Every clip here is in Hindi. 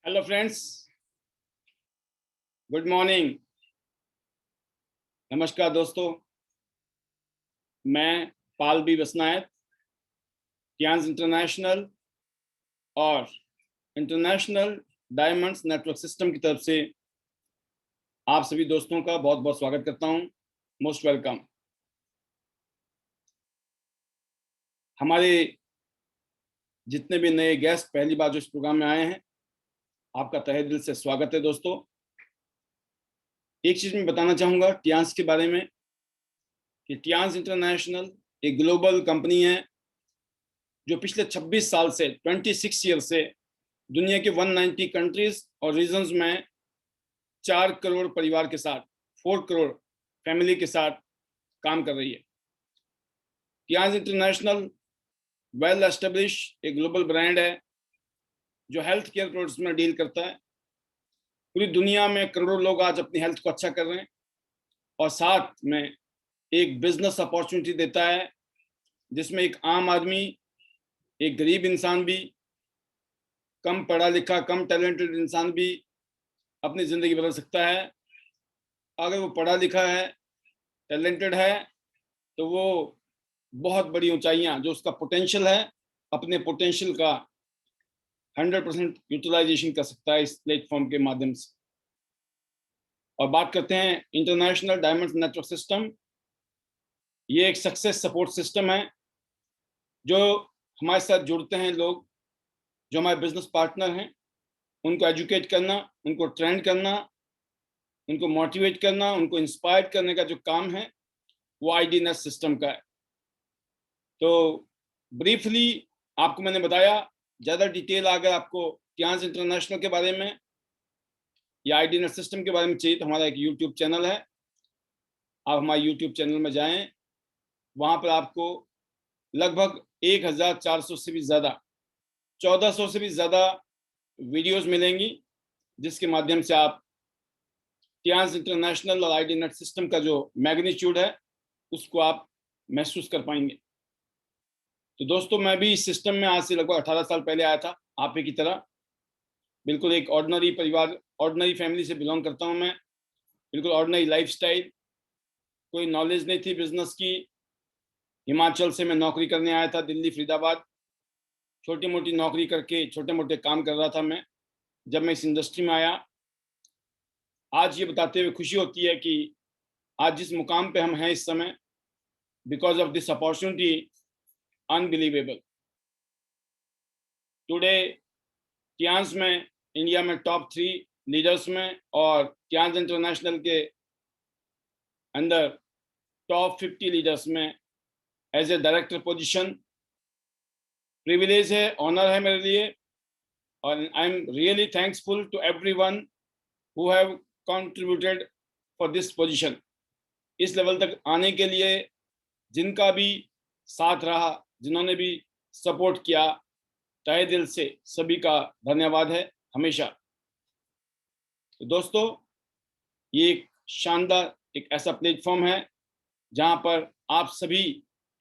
Hello friends, good morning. नमस्कार दोस्तों, मैं पाल बी बसनायत, टियांस इंटरनेशनल और इंटरनेशनल डायमंड्स नेटवर्क सिस्टम की तरफ से आप सभी दोस्तों का बहुत बहुत स्वागत करता हूं। Most welcome. हमारे जितने भी नए गेस्ट पहली बार जो इस प्रोग्राम में आए हैं, आपका तहे दिल से स्वागत है दोस्तों। एक चीज मैं बताना चाहूंगा टियांस के बारे में कि टियांस इंटरनेशनल एक ग्लोबल कंपनी है जो पिछले 26 साल से 26 ईयर से दुनिया के 190 कंट्रीज और रीजन्स में 4 करोड़ परिवार के साथ 4 करोड़ फैमिली के साथ काम कर रही है। टियांस इंटरनेशनल वेल एस्टेब्लिश एक ग्लोबल ब्रांड है जो हेल्थ केयर प्रोडक्ट्स में डील करता है। पूरी दुनिया में करोड़ों लोग आज अपनी हेल्थ को अच्छा कर रहे हैं और साथ में एक बिजनेस अपॉर्चुनिटी देता है जिसमें एक आम आदमी, एक गरीब इंसान भी, कम पढ़ा लिखा, कम टैलेंटेड इंसान भी अपनी जिंदगी बदल सकता है। अगर वो पढ़ा लिखा है, टैलेंटेड है, तो वो बहुत बड़ी ऊंचाइयां जो उसका पोटेंशियल है, अपने पोटेंशियल का 100% यूटिलाइजेशन कर सकता है इस प्लेटफॉर्म के माध्यम से। और बात करते हैं इंटरनेशनल डायमंड्स नेटवर्क सिस्टम। ये एक सक्सेस सपोर्ट सिस्टम है जो हमारे साथ जुड़ते हैं लोग जो हमारे बिजनेस पार्टनर हैं, उनको एजुकेट करना, उनको ट्रेंड करना, उनको मोटिवेट करना, उनको इंस्पायर करने का जो काम है वो आईडीनेस सिस्टम का है। तो ब्रीफली आपको मैंने बताया। ज़्यादा डिटेल अगर आपको टियांस इंटरनेशनल के बारे में या आईडीनेस सिस्टम के बारे में चाहिए तो हमारा एक यूट्यूब चैनल है। आप हमारे यूट्यूब चैनल में जाएं, वहाँ पर आपको लगभग 1400 से भी ज़्यादा, 1400 से भी ज़्यादा वीडियोस मिलेंगी जिसके माध्यम से आप टियांस इंटरनेशनल और आईडीनेट सिस्टम का जो मैग्नीट्यूड है उसको आप महसूस कर पाएंगे। तो दोस्तों, मैं भी इस सिस्टम में आज से लगभग 18 साल पहले आया था, आप ही की तरह। बिल्कुल एक ऑर्डिनरी परिवार, ऑर्डिनरी फैमिली से बिलोंग करता हूं मैं। बिल्कुल ऑर्डिनरी लाइफस्टाइल, कोई नॉलेज नहीं थी बिजनेस की। हिमाचल से मैं नौकरी करने आया था, दिल्ली फरीदाबाद। छोटी मोटी नौकरी करके छोटे मोटे काम कर रहा था मैं जब मैं इस इंडस्ट्री में आया। आज ये बताते हुए खुशी होती है कि आज जिस मुकाम पे हम हैं इस समय, because of this opportunity, unbelievable. Today Tiens में इंडिया में टॉप 3 लीडर्स में और टियांस इंटरनेशनल के अंदर टॉप 50 लीडर्स में as a director position privilege है, ऑनर है मेरे लिए। और I am really thankful to everyone who have contributed for this position. इस लेवल तक आने के लिए जिनका भी साथ रहा, जिन्होंने भी सपोर्ट किया, तहे दिल से सभी का धन्यवाद है हमेशा। तो दोस्तों, ये एक शानदार एक ऐसा प्लेटफॉर्म है जहां पर आप सभी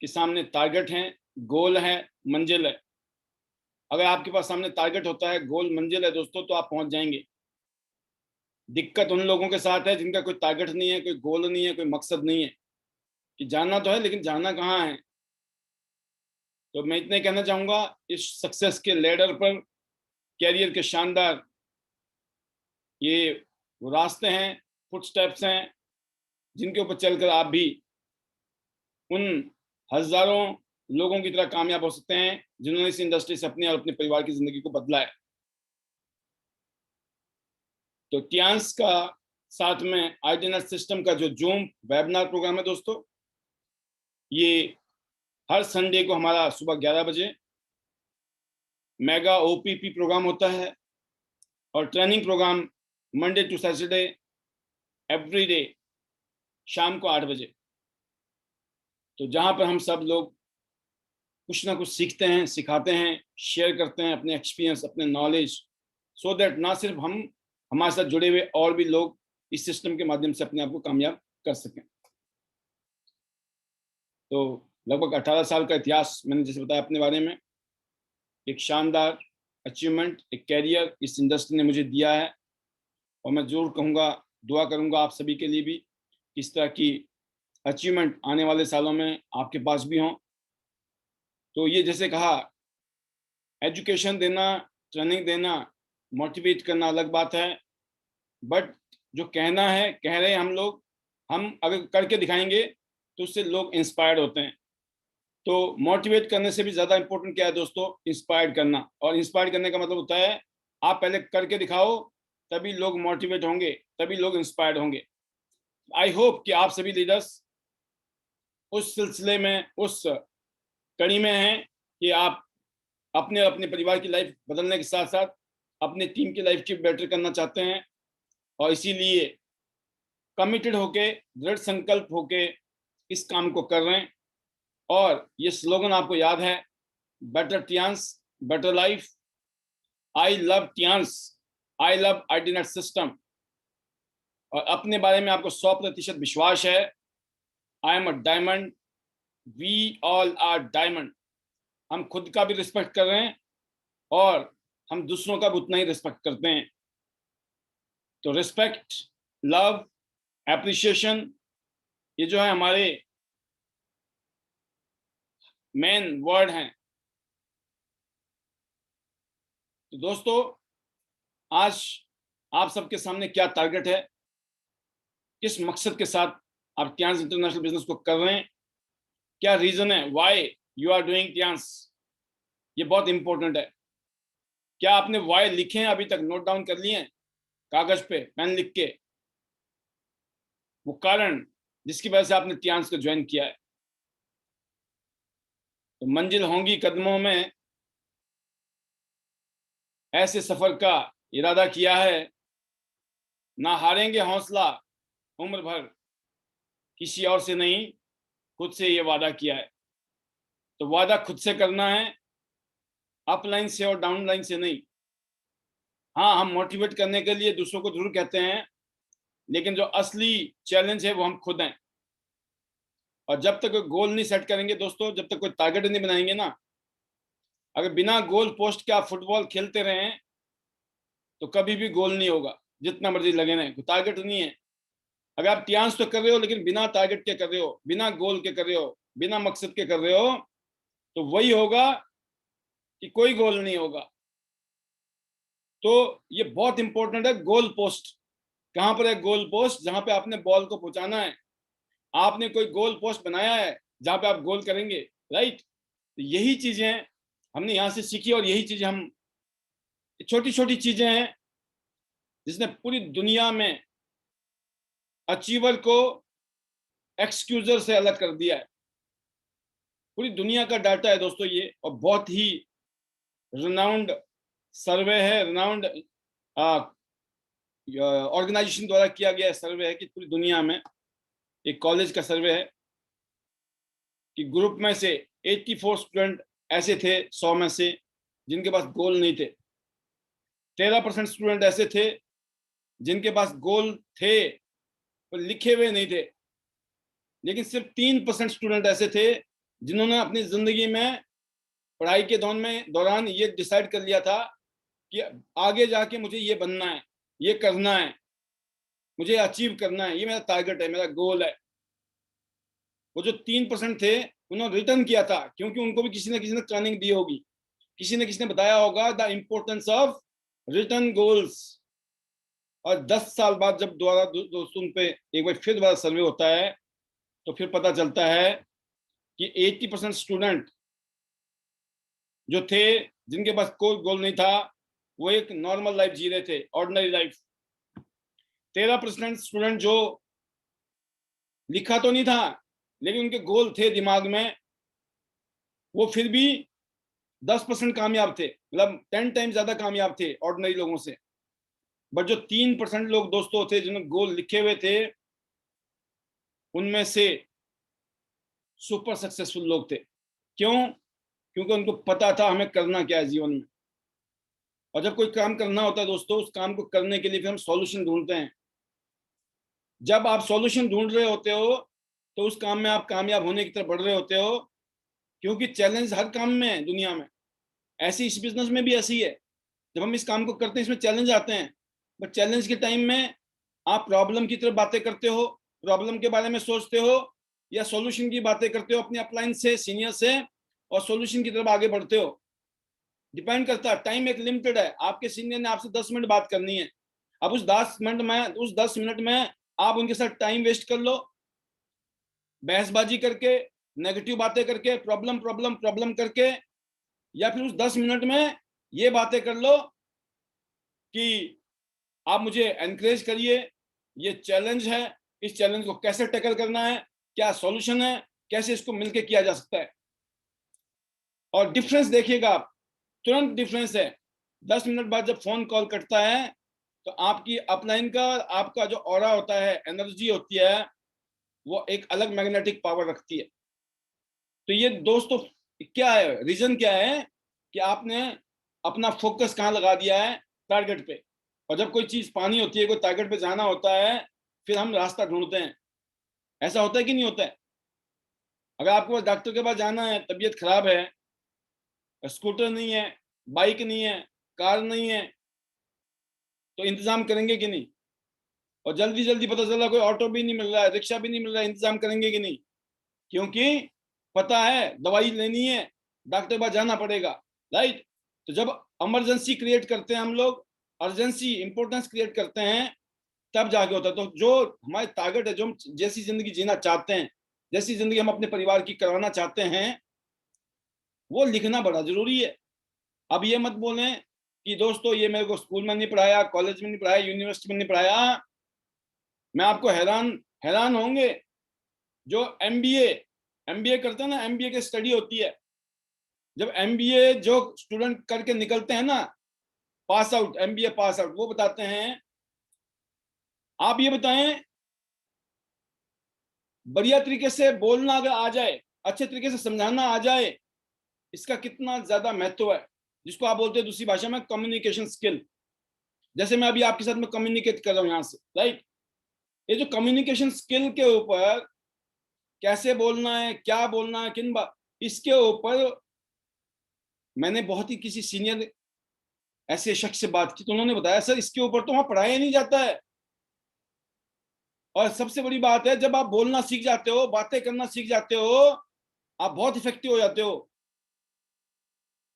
के सामने टारगेट हैं, गोल है, मंजिल है। अगर आपके पास सामने टारगेट होता है, गोल मंजिल है दोस्तों, तो आप पहुंच जाएंगे। दिक्कत उन लोगों के साथ है जिनका कोई टारगेट नहीं है, कोई गोल नहीं है, कोई मकसद नहीं है। कि जानना तो है लेकिन जाना कहाँ है। तो मैं इतना कहना चाहूंगा, इस सक्सेस के लेडर पर कैरियर के शानदार ये वो रास्ते हैं, फुटस्टेप्स हैं जिनके ऊपर चलकर आप भी उन हजारों लोगों की तरह कामयाब हो सकते हैं जिन्होंने इस इंडस्ट्री से अपने और अपने परिवार की जिंदगी को बदला है। तो टियांस का साथ में आईडीनेट सिस्टम का जो जूम वेबिनार प्रोग्राम है दोस्तों, ये हर संडे को हमारा सुबह 11 बजे मेगा ओपीपी प्रोग्राम होता है और training program Monday to Saturday every day शाम को 8 बजे। तो जहां पर हम सब लोग कुछ ना कुछ सीखते हैं, सिखाते हैं, शेयर करते हैं अपने एक्सपीरियंस, अपने नॉलेज, सो दैट ना सिर्फ हम, हमारे साथ जुड़े हुए और भी लोग इस सिस्टम के माध्यम से अपने आप को कामयाब कर सकें। तो लगभग 18 साल का इतिहास मैंने जैसे बताया अपने बारे में। एक शानदार अचीवमेंट, एक कैरियर इस इंडस्ट्री ने मुझे दिया है। और मैं जरूर कहूँगा, दुआ करूँगा आप सभी के लिए भी, इस तरह की अचीवमेंट आने वाले सालों में आपके पास भी हों। तो ये जैसे कहा, एजुकेशन देना, ट्रेनिंग देना, मोटिवेट करना अलग बात है, बट जो कहना है कह रहे हैं हम लोग, हम अगर करके दिखाएंगे तो उससे लोग इंस्पायर्ड होते हैं। तो मोटिवेट करने से भी ज़्यादा इंपॉर्टेंट क्या है दोस्तों? इंस्पायर्ड करना। और इंस्पायर्ड करने का मतलब होता है आप पहले करके दिखाओ, तभी लोग मोटिवेट होंगे, तभी लोग इंस्पायर्ड होंगे। आई होप कि आप सभी लीडर्स उस सिलसिले में, उस कड़ी में हैं कि आप अपने अपने परिवार की लाइफ बदलने के साथ साथ अपने टीम की लाइफ की बेटर करना चाहते हैं, और इसीलिए कमिटेड होके, दृढ़ संकल्प होके इस काम को कर रहे हैं। और ये स्लोगन आपको याद है, better Tiens, better life, I love Tiens, I love ID net system. और अपने बारे में आपको 100% विश्वास है, I am a diamond, we all are diamond. हम खुद का भी रिस्पेक्ट कर रहे हैं और हम दूसरों का भी उतना ही रिस्पेक्ट करते हैं। तो रिस्पेक्ट, लव, एप्रिसिएशन, ये जो है हमारे मेन वर्ड हैं। तो दोस्तों, आज आप सबके सामने क्या टारगेट है, किस मकसद के साथ आप टियांस इंटरनेशनल बिजनेस को कर रहे हैं, क्या रीजन है, why you are doing Tiens, ये बहुत इंपॉर्टेंट है। क्या आपने व्हाई लिखे हैं अभी तक, नोट डाउन कर लिए हैं कागज पे पेन लिख के, वो कारण जिसकी वजह से आपने टियांस को ज्वाइन किया है? तो मंजिल होंगी कदमों में, ऐसे सफर का इरादा किया है, ना हारेंगे हौसला उम्र भर, किसी और से नहीं खुद से ये वादा किया है। तो वादा खुद से करना है, अपलाइन से और डाउनलाइन से नहीं। हाँ, हम मोटिवेट करने के लिए दूसरों को जरूर कहते हैं, लेकिन जो असली चैलेंज है वो हम खुद हैं। और जब तक कोई गोल नहीं सेट करेंगे दोस्तों, जब तक कोई टारगेट नहीं बनाएंगे ना, अगर बिना गोल पोस्ट के आप फुटबॉल खेलते रहें तो कभी भी गोल नहीं होगा, जितना मर्जी लगे ना, कोई टारगेट नहीं है। अगर आप टियांस तो कर रहे हो लेकिन बिना टारगेट के कर रहे हो, बिना गोल के कर रहे हो, बिना मकसद के कर रहे हो, तो वही होगा कि कोई गोल नहीं होगा। तो ये बहुत इंपॉर्टेंट है, गोल पोस्ट। कहां पर है गोल पोस्ट? जहां पे आपने बॉल को पहुंचाना है। आपने कोई गोल पोस्ट बनाया है जहां पे आप गोल करेंगे, राइट? तो यही चीजें हमने यहां से सीखी, और यही चीजें हम, छोटी छोटी चीजें हैं जिसने पूरी दुनिया में अचीवर को एक्सक्यूजर से अलग कर दिया है। पूरी दुनिया का डाटा है दोस्तों ये, और बहुत ही रिनाउंड सर्वे है, रिनाउंड ऑर्गेनाइजेशन द्वारा किया गया सर्वे है कि पूरी दुनिया में, एक कॉलेज का सर्वे है कि ग्रुप में से 84 स्टूडेंट ऐसे थे 100 में से जिनके पास गोल नहीं थे। 13% स्टूडेंट ऐसे थे जिनके पास गोल थे पर लिखे हुए नहीं थे। लेकिन सिर्फ 3% स्टूडेंट ऐसे थे जिन्होंने अपनी जिंदगी में पढ़ाई के दौरान ये डिसाइड कर लिया था कि आगे जाके मुझे ये बनना है, ये करना है, मुझे अचीव करना है, ये मेरा टारगेट है, मेरा गोल है। वो जो 3% थे उन्होंने रिटर्न किया था, क्योंकि उनको भी किसी न किसी ने ट्रेनिंग दी होगी, किसी ने बताया होगा the importance of return goals. और 10 साल बाद जब दोबारा दोस्तों उन पे एक बार फिर दोबारा सर्वे होता है, तो फिर पता चलता है कि 80% स्टूडेंट जो थे जिनके पास कोई गोल नहीं था, वो एक नॉर्मल लाइफ जी रहे थे, ऑर्डिनरी लाइफ। 13% स्टूडेंट जो लिखा तो नहीं था लेकिन उनके गोल थे दिमाग में, वो फिर भी 10% कामयाब थे, मतलब 10 टाइम ज्यादा कामयाब थे ऑर्डिनरी लोगों से। बट जो 3% लोग दोस्तों थे जिन्होंने गोल लिखे हुए थे, उनमें से सुपर सक्सेसफुल लोग थे। क्यों? क्योंकि उनको पता था हमें करना क्या है जीवन में। और जब कोई काम करना होता है दोस्तों, उस काम को करने के लिए फिर हम सॉल्यूशन ढूंढते हैं। जब आप सॉल्यूशन ढूंढ रहे होते हो तो उस काम में आप कामयाब होने की तरफ बढ़ रहे होते हो, क्योंकि चैलेंज हर काम में है दुनिया में, ऐसी इस बिजनेस में भी ऐसी है। जब हम इस काम को करते हैं इसमें चैलेंज आते हैं, बट चैलेंज के टाइम में आप प्रॉब्लम की तरफ बातें करते हो, प्रॉब्लम के बारे में सोचते हो, या सॉल्यूशन की बातें करते हो अपने अपलाइन से, सीनियर से, और सॉल्यूशन की तरफ आगे बढ़ते हो। डिपेंड करता है, टाइम एक लिमिटेड है, आपके सीनियर ने आपसे 10 मिनट बात करनी है, अब उस 10 मिनट में आप उनके साथ टाइम वेस्ट कर लो, बहसबाजी करके, नेगेटिव बातें करके, प्रॉब्लम प्रॉब्लम प्रॉब्लम करके, या फिर उस 10 मिनट में ये बातें कर लो कि आप मुझे एनकरेज करिए, ये चैलेंज है, इस चैलेंज को कैसे टैकल करना है, क्या सॉल्यूशन है, कैसे इसको मिलकर किया जा सकता है। और डिफरेंस देखिएगा आप, तुरंत डिफरेंस है। 10 मिनट बाद जब फोन कॉल कटता है तो आपकी अपलाइन का, आपका जो ऑरा होता है, एनर्जी होती है, वो एक अलग मैग्नेटिक पावर रखती है। तो ये दोस्तों क्या है, रीजन क्या है कि आपने अपना फोकस कहाँ लगा दिया है, टारगेट पे। और जब कोई चीज पानी होती है, कोई टारगेट पे जाना होता है, फिर हम रास्ता ढूंढते हैं। ऐसा होता है कि नहीं होता है? अगर आपको डॉक्टर के पास जाना है, तबीयत खराब है, स्कूटर नहीं है, बाइक नहीं है, कार नहीं है, तो इंतजाम करेंगे कि नहीं? और जल्दी जल्दी पता चला कोई ऑटो भी नहीं मिल रहा है, रिक्शा भी नहीं मिल रहा है, इंतजाम करेंगे कि नहीं? क्योंकि पता है दवाई लेनी है, डॉक्टर के पास जाना पड़ेगा, राइट? तो जब इमरजेंसी क्रिएट करते हैं हम लोग, अर्जेंसी, इंपॉर्टेंस क्रिएट करते हैं, तब जाके होता है। तो जो हमारे टारगेट है, जो हम जैसी जिंदगी जीना चाहते हैं, जैसी जिंदगी हम अपने परिवार की करवाना चाहते हैं, वो लिखना बड़ा जरूरी है। अब ये मत बोलें कि दोस्तों ये मेरे को स्कूल में नहीं पढ़ाया, कॉलेज में नहीं पढ़ाया, यूनिवर्सिटी में नहीं पढ़ाया। मैं आपको हैरान होंगे, जो एमबीए करते हैं ना, एमबीए की स्टडी होती है, जब एमबीए जो स्टूडेंट करके निकलते हैं ना, pass out, MBA pass out, वो बताते हैं, आप ये बताएं, बढ़िया तरीके से बोलना अगर आ जाए, अच्छे तरीके से समझाना आ जाए, इसका कितना ज्यादा महत्व है, जिसको आप बोलते हैं दूसरी भाषा में कम्युनिकेशन स्किल। जैसे मैं अभी आपके साथ में कम्युनिकेट कर रहा हूं यहां से, राइट? ये जो कम्युनिकेशन स्किल के ऊपर, कैसे बोलना है, क्या बोलना है, किन बात, इसके ऊपर मैंने बहुत ही किसी सीनियर ऐसे शख्स से बात की, तो उन्होंने बताया सर इसके ऊपर तो वहां पढ़ाया नहीं जाता है। और सबसे बड़ी बात है, जब आप बोलना सीख जाते हो, बातें करना सीख जाते हो, आप बहुत इफेक्टिव हो जाते हो।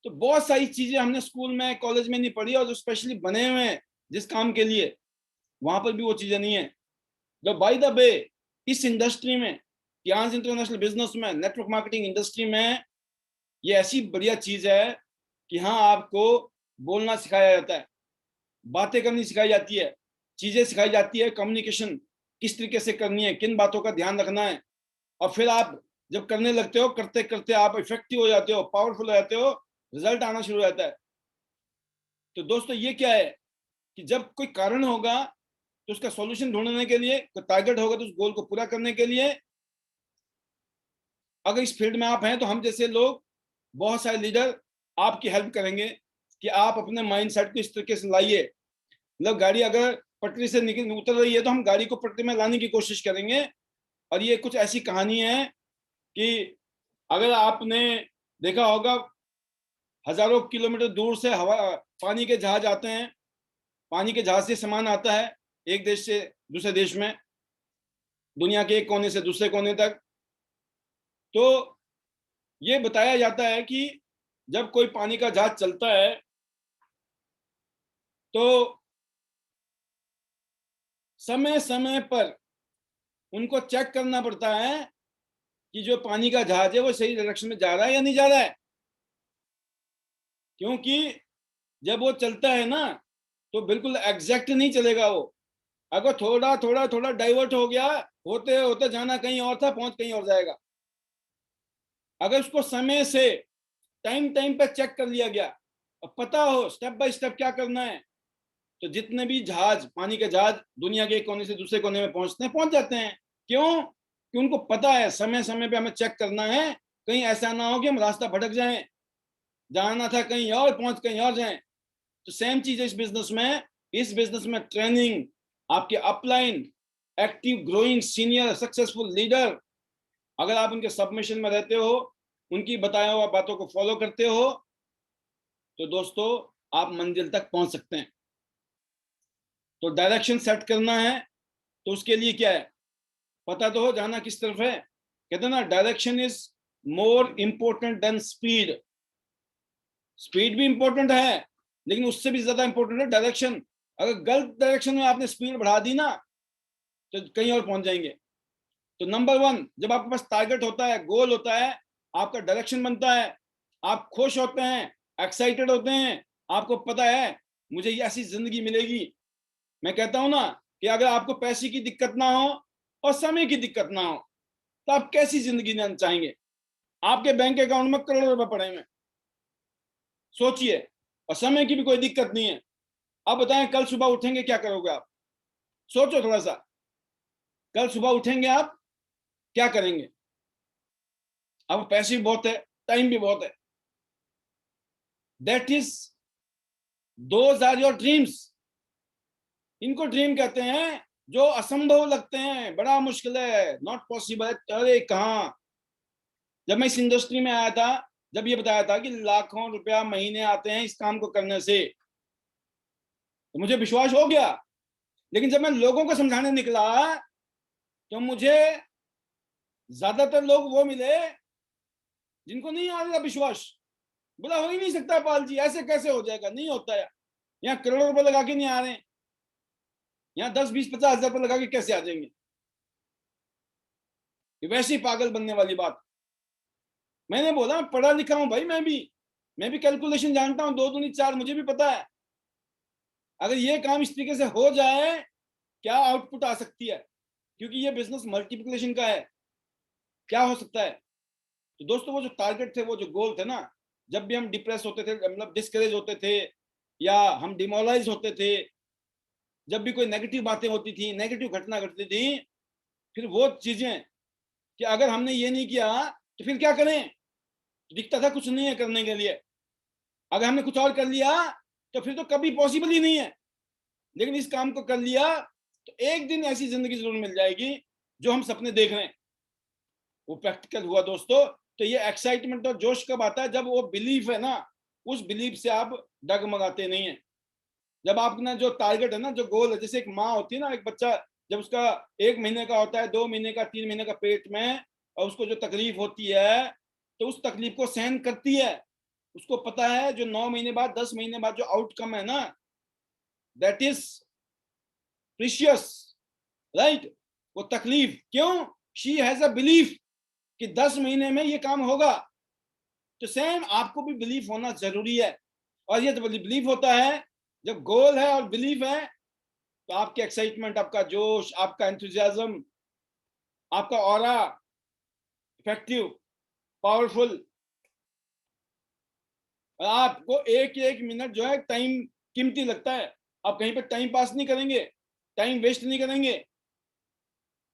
तो बहुत सारी चीजें हमने स्कूल में, कॉलेज में नहीं पढ़ी, और जो स्पेशली बने हुए हैं जिस काम के लिए, वहां पर भी वो चीजें नहीं है। तो बाय द वे, इस इंडस्ट्री में, कियांस इंटरनेशनल बिजनेस में, नेटवर्क मार्केटिंग इंडस्ट्री में, ये ऐसी बढ़िया चीज है कि हाँ, आपको बोलना सिखाया जाता है, बातें करनी सिखाई जाती है, चीजें सिखाई जाती है, कम्युनिकेशन किस तरीके से करनी है, किन बातों का ध्यान रखना है। और फिर आप जब करने लगते हो, करते करते आप इफेक्टिव हो जाते हो, पावरफुल हो जाते हो, रिजल्ट आना शुरू हो जाता है। तो दोस्तों ये क्या है कि जब कोई कारण होगा तो उसका सॉल्यूशन ढूंढने के लिए, कोई टारगेट होगा तो उस गोल को पूरा करने के लिए, अगर इस फील्ड में आप हैं, तो हम जैसे लोग, बहुत सारे लीडर आपकी हेल्प करेंगे कि आप अपने माइंड सेट को इस तरीके से लाइए। मतलब गाड़ी अगर पटरी से निकल उतर रही है, तो हम गाड़ी को पटरी में लाने की कोशिश करेंगे। और ये कुछ ऐसी कहानी है कि अगर आपने देखा होगा, हजारों किलोमीटर दूर से हवा, पानी के जहाज आते हैं, पानी के जहाज से सामान आता है एक देश से दूसरे देश में, दुनिया के एक कोने से दूसरे कोने तक। तो ये बताया जाता है कि जब कोई पानी का जहाज चलता है, तो समय समय पर उनको चेक करना पड़ता है कि जो पानी का जहाज है वो सही डायरेक्शन में जा रहा है या नहीं जा रहा है। क्योंकि जब वो चलता है ना, तो बिल्कुल एग्जैक्ट नहीं चलेगा वो। अगर थोड़ा थोड़ा थोड़ा डाइवर्ट हो गया, होते होते जाना कहीं और था, पहुंच कहीं और जाएगा। अगर उसको समय से, टाइम टाइम पे चेक कर लिया गया, और पता हो स्टेप बाय स्टेप क्या करना है, तो जितने भी जहाज, पानी के जहाज, दुनिया के एक कोने से दूसरे कोने में पहुंचते हैं, पहुंच जाते हैं। क्यों? कि उनको पता है समय समय पे हमें चेक करना है, कहीं ऐसा ना हो कि हम रास्ता भटक जाएं, जाना था कहीं और, पहुंच कहीं और जाएं। तो सेम चीज है इस बिजनेस में। इस बिजनेस में ट्रेनिंग, आपके upline, active growing senior successful leader, अगर आप उनके सबमिशन में रहते हो, उनकी बताया हुआ बातों को फॉलो करते हो, तो दोस्तों आप मंजिल तक पहुंच सकते हैं। तो डायरेक्शन सेट करना है, तो उसके लिए क्या है, पता तो हो जाना किस तरफ है। कहते हैं ना, direction is more important than speed. Speed भी इंपॉर्टेंट है, लेकिन उससे भी ज्यादा इंपॉर्टेंट है डायरेक्शन। अगर गलत डायरेक्शन में आपने स्पीड बढ़ा दी ना, तो कहीं और पहुंच जाएंगे। तो नंबर वन, जब आपके पास टारगेट होता है, गोल होता है, आपका डायरेक्शन बनता है, आप खुश होते हैं, एक्साइटेड होते हैं, आपको पता है मुझे ये ऐसी जिंदगी मिलेगी। मैं कहता हूं ना कि अगर आपको पैसे की दिक्कत ना हो और समय की दिक्कत ना हो, तो आप कैसी जिंदगी लेना चाहेंगे। आपके बैंक अकाउंट में करोड़ों रुपए पड़े हैं, सोचिए, और समय की भी कोई दिक्कत नहीं है। अब बताएं, कल सुबह उठेंगे क्या करोगे आप? सोचो थोड़ा सा, कल सुबह उठेंगे आप क्या करेंगे? अब पैसे भी बहुत है, टाइम भी बहुत है। That is, those are your dreams. इनको ड्रीम कहते हैं जो असंभव लगते हैं, बड़ा मुश्किल है, नॉट पॉसिबल। अरे कहाँ, जब मैं इस इंडस्ट्री में आया था, जब ये बताया था कि लाखों रुपया महीने आते हैं इस काम को करने से, तो मुझे विश्वास हो गया। लेकिन जब मैं लोगों को समझाने निकला, तो मुझे ज्यादातर लोग वो मिले जिनको नहीं आ रहा विश्वास। बोला हो ही नहीं सकता पाल जी, ऐसे कैसे हो जाएगा, नहीं होता है। यहाँ करोड़ों रुपए लगा के नहीं आ रहे हैं, यहाँ 10, 20, 50 हजार रुपए लगा के कैसे आ जाएंगे? ये वैसे ही पागल बनने वाली बात। मैंने बोला पढ़ा लिखा हूं भाई, मैं भी कैलकुलेशन जानता हूं, 2 दूनी 4, मुझे भी पता है। अगर ये काम इस तरीके से हो जाए, क्या आउटपुट आ सकती है, क्योंकि ये बिजनेस मल्टीप्लिकेशन का है, क्या हो सकता है। तो दोस्तों, वो जो टारगेट थे, वो जो गोल थे ना, जब भी हम डिप्रेस होते थे, मतलब डिस्करेज होते थे, या हम डिमोरलाइज होते थे, जब भी कोई नेगेटिव बातें होती थी, नेगेटिव घटना घटती थी, फिर वो चीजें कि अगर हमने ये नहीं किया तो फिर क्या करें, दिखता था कुछ नहीं है करने के लिए। अगर हमने कुछ और कर लिया तो फिर तो कभी पॉसिबल ही नहीं है। लेकिन इस काम को कर लिया तो एक दिन ऐसी जिंदगी जरूर मिल जाएगी जो हम सपने देख रहे हैं। वो प्रैक्टिकल हुआ दोस्तों। तो ये एक्साइटमेंट और जोश कब आता है? जब वो बिलीफ है ना, उस बिलीफ से आप डगमगाते नहीं है। जब आपने जो टारगेट है ना, जो गोल है, जैसे एक माँ होती है ना, एक बच्चा जब उसका 1 महीने का होता है, 2 महीने का, 3 महीने का पेट में, और उसको जो तकलीफ होती है, तो उस तकलीफ को सहन करती है। उसको पता है जो 9 महीने बाद, 10 महीने बाद जो आउटकम है ना, दैट इज प्रीशियस, राइट। वो तकलीफ क्यों, शी हैज अ बिलीफ कि 10 महीने में ये काम होगा। तो सेम आपको भी बिलीफ होना जरूरी है। और ये तो बिलीफ होता है जब गोल है और बिलीफ है, तो आपकी एक्साइटमेंट, आपका जोश, आपका एंथुजियाज्म, आपका ऑरा इफेक्टिव, पावरफुल। और आपको एक एक मिनट जो है टाइम कीमती लगता है। आप कहीं पर टाइम पास नहीं करेंगे, टाइम वेस्ट नहीं करेंगे।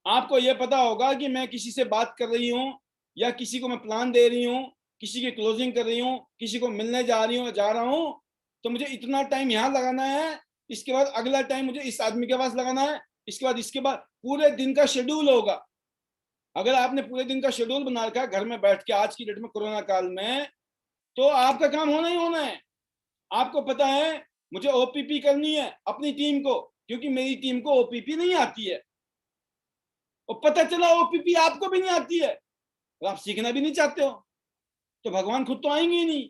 आपको यह पता होगा कि मैं किसी से बात कर रही हूँ, या किसी को मैं प्लान दे रही हूँ, किसी की क्लोजिंग कर रही हूँ, किसी को मिलने जा रही हूँ, जा रहा हूँ, तो मुझे इतना टाइम यहाँ लगाना है, इसके बाद अगला टाइम मुझे इस आदमी के पास लगाना है, इसके बाद इसके बाद पूरे दिन का शेड्यूल होगा। अगर आपने पूरे दिन का शेड्यूल बना रखा है घर में बैठ के, आज की डेट में कोरोना काल में, तो आपका काम होना ही होना है। आपको पता है मुझे ओपीपी करनी है अपनी टीम को, क्योंकि मेरी टीम को ओपीपी नहीं आती है। और पता चला ओपीपी आपको भी नहीं आती है, और आप सीखना भी नहीं चाहते हो, तो भगवान खुद तो आएंगे ही नहीं।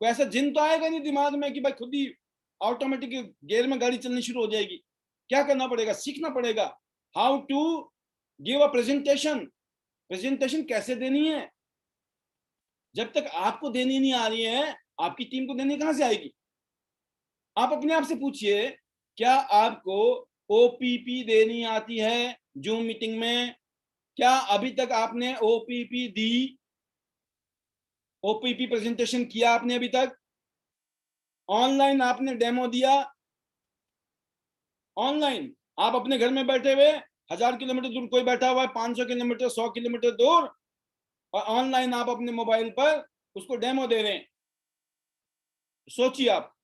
कोई ऐसा जिन तो आएगा नहीं दिमाग में कि भाई खुद ही ऑटोमेटिक गियर में गाड़ी चलनी शुरू हो जाएगी। क्या करना पड़ेगा, सीखना पड़ेगा। How to give a presentation, presentation कैसे देनी है। जब तक आपको देनी नहीं आ रही है, आपकी टीम को देनी कहां से आएगी? आप अपने आप से पूछिए, क्या आपको ओपीपी देनी आती है जूम मीटिंग में? क्या अभी तक आपने ओपीपी दी? ओपीपी प्रेजेंटेशन किया आपने अभी तक? ऑनलाइन आपने डेमो दिया? ऑनलाइन आप अपने घर में बैठे हुए, 1000 किलोमीटर दूर कोई बैठा हुआ है, 500 किलोमीटर, 100 किलोमीटर दूर, और ऑनलाइन आप अपने मोबाइल पर उसको डेमो दे रहे हैं। सोचिए आप,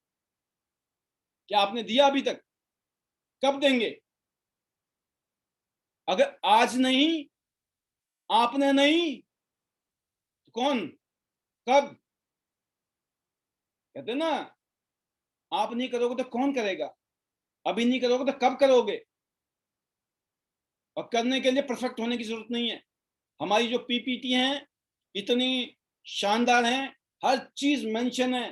क्या आपने दिया अभी तक? कब देंगे? अगर आज नहीं, आपने नहीं, तो कौन? कब? कहते ना, आप नहीं करोगे तो कौन करेगा? अभी नहीं करोगे तो कब करोगे? और करने के लिए परफेक्ट होने की जरूरत नहीं है। हमारी जो पीपीटी हैं इतनी शानदार हैं, हर चीज मेंशन है,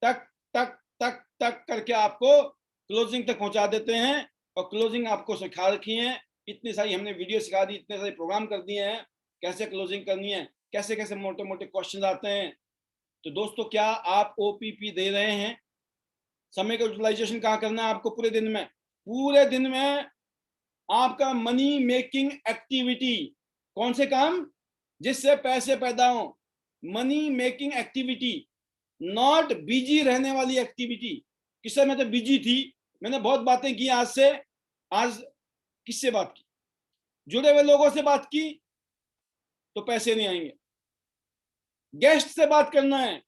टक टक टक टक करके आपको क्लोजिंग तक पहुंचा देते हैं। और क्लोजिंग आपको सिखा रखी है, इतनी सारी हमने वीडियो सिखा दी, इतने सारे प्रोग्राम कर दिए हैं कैसे क्लोजिंग करनी है, कैसे कैसे मोटे मोटे क्वेश्चन आते हैं। तो दोस्तों, क्या आप ओपीपी दे रहे हैं? समय का यूटिलाइजेशन कहाँ करना है आपको? पूरे दिन में, पूरे दिन में आपका मनी मेकिंग एक्टिविटी, कौन से काम जिससे पैसे पैदा हो, money making activity, not busy रहने वाली एक्टिविटी। किस समय तो बिजी थी, मैंने बहुत बातें की आज से। आज किससे बात की? जुड़े हुए लोगों से बात की तो पैसे नहीं आएंगे। गेस्ट से बात करना है,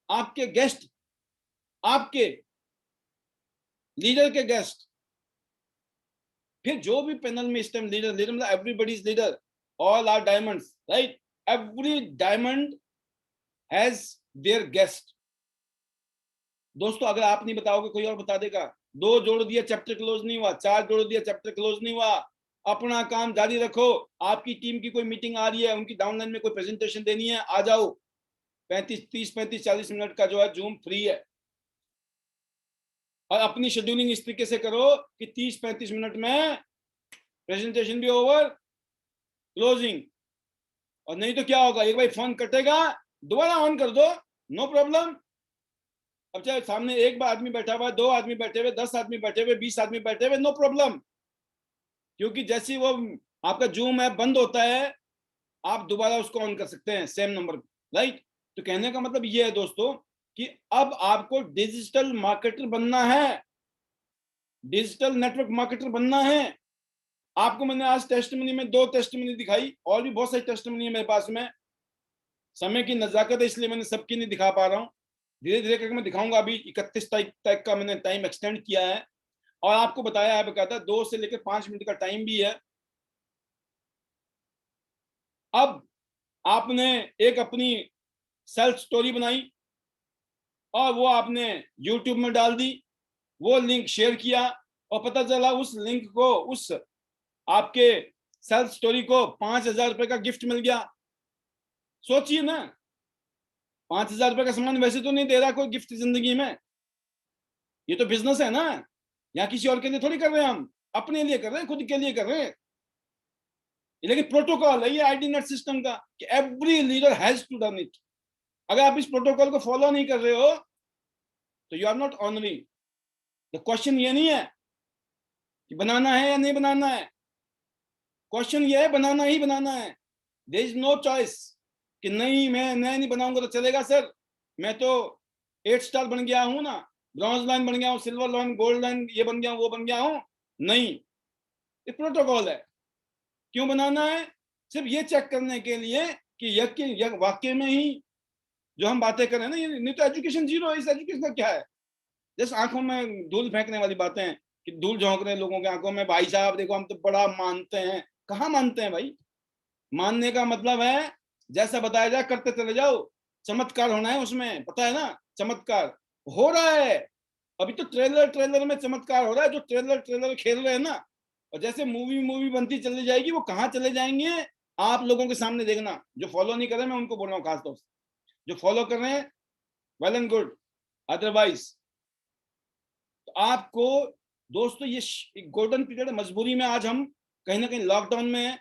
आपके गेस्ट, आपके लीडर के गेस्ट। फिर जो भी पैनल में इस टाइम लीडर, लीडर मतलब everybody is leader, all are diamonds, right? Every diamond has their guest. दोस्तों, अगर आप नहीं बताओगे कोई और बता देगा। 2 जोड़ दिया चैप्टर क्लोज नहीं हुआ, 4 जोड़ दिया चैप्टर क्लोज नहीं हुआ। अपना काम जारी रखो। आपकी टीम की कोई मीटिंग आ रही है, उनकी डाउनलाइन में कोई प्रेजेंटेशन देनी है, आ जाओ। 35 40 मिनट का जो है जूम फ्री है। और अपनी शेड्यूलिंग इस तरीके से करो कि 30 35 मिनट में प्रेजेंटेशन भी ओवर, क्लोजिंग। और नहीं तो क्या होगा, एक बार फोन कटेगा, दोबारा ऑन कर दो, नो प्रॉब्लम। अब चाहे सामने एक बार आदमी बैठा हुआ है, 2 आदमी बैठे हुए, 10 आदमी बैठे हुए, 20 आदमी बैठे हुए, नो प्रॉब्लम। क्योंकि जैसे वो आपका जूम ऐप बंद होता है, आप दोबारा उसको ऑन कर सकते हैं सेम नंबर, राइट? तो कहने का मतलब ये है दोस्तों कि अब आपको डिजिटल मार्केटर बनना है, डिजिटल नेटवर्क मार्केटर बनना है। आपको मैंने आज टेस्टमनी में 2 टेस्टमनी दिखाई, और भी बहुत सारी टेस्टमनी है मेरे पास में। समय की नजाकत है इसलिए मैंने सबकी नहीं दिखा पा रहा हूँ, धीरे धीरे करके मैं दिखाऊंगा। अभी 31 तारीख तक का मैंने टाइम एक्सटेंड किया है, और आपको बताया है बकायदा 2 से लेकर 5 मिनट का टाइम भी है। अब आपने एक अपनी सेल्फ स्टोरी बनाई और वो आपने यूट्यूब में डाल दी, वो लिंक शेयर किया, और पता चला उस लिंक को, उस आपके सेल्फ स्टोरी को 5,000 रुपए का गिफ्ट मिल गया। सोचिए ना, 5,000 रुपए का सामान वैसे तो नहीं दे रहा कोई गिफ्ट जिंदगी में, ये तो बिजनेस है ना। या किसी और के लिए थोड़ी कर रहे हैं, हम अपने लिए कर रहे हैं, खुद के लिए कर रहे हैं। लेकिन प्रोटोकॉल है ये आईडी नेट सिस्टम का कि every leader has to done it. अगर आप इस प्रोटोकॉल को फॉलो नहीं कर रहे हो तो you are not honouring. The question ये नहीं है कि बनाना है या नहीं बनाना है, क्वेश्चन ये है बनाना ही बनाना है। देयर इज नो चॉइस कि नहीं मैं नहीं बनाऊंगा तो चलेगा सर, मैं तो 8 स्टार बन गया हूं ना, ब्रॉन्ज लाइन बन गया हूं, सिल्वर लाइन, गोल्ड लाइन, ये बन गया हूं, वो बन गया हूं। नहीं, ये प्रोटोकॉल है। क्यों बनाना है? सिर्फ ये चेक करने के लिए कि यक वाक्य में ही जो हम बातें कर रहे हैं ना, ये नहीं तो एजुकेशन जीरो है। इस एजुकेशन का क्या है? जैसे आंखों में धूल फेंकने वाली बातें हैं कि धूल झोंक रहे हैं लोगों के आंखों में, भाई साहब देखो हम तो बड़ा मानते हैं। कहाँ मानते हैं भाई? मानने का मतलब है जैसा बताया जाए करते चले जाओ, चमत्कार होना है उसमें, पता है ना? चमत्कार हो रहा है। अभी तो ट्रेलर ट्रेलर में चमत्कार हो रहा है, जो ट्रेलर ट्रेलर खेल रहे हैं ना। और जैसे मूवी मूवी बनती चली जाएगी, वो कहाँ चले जाएंगे आप लोगों के सामने देखना। जो फॉलो नहीं कर रहे, मैं उनको बोल रहा हूँ खासतौर से, जो फॉलो कर रहे हैं वेल एंड गुड, अदरवाइज तो आपको दोस्तों ये गोल्डन पीरियड है। मजबूरी में आज हम कहीं ना कहीं लॉकडाउन में है,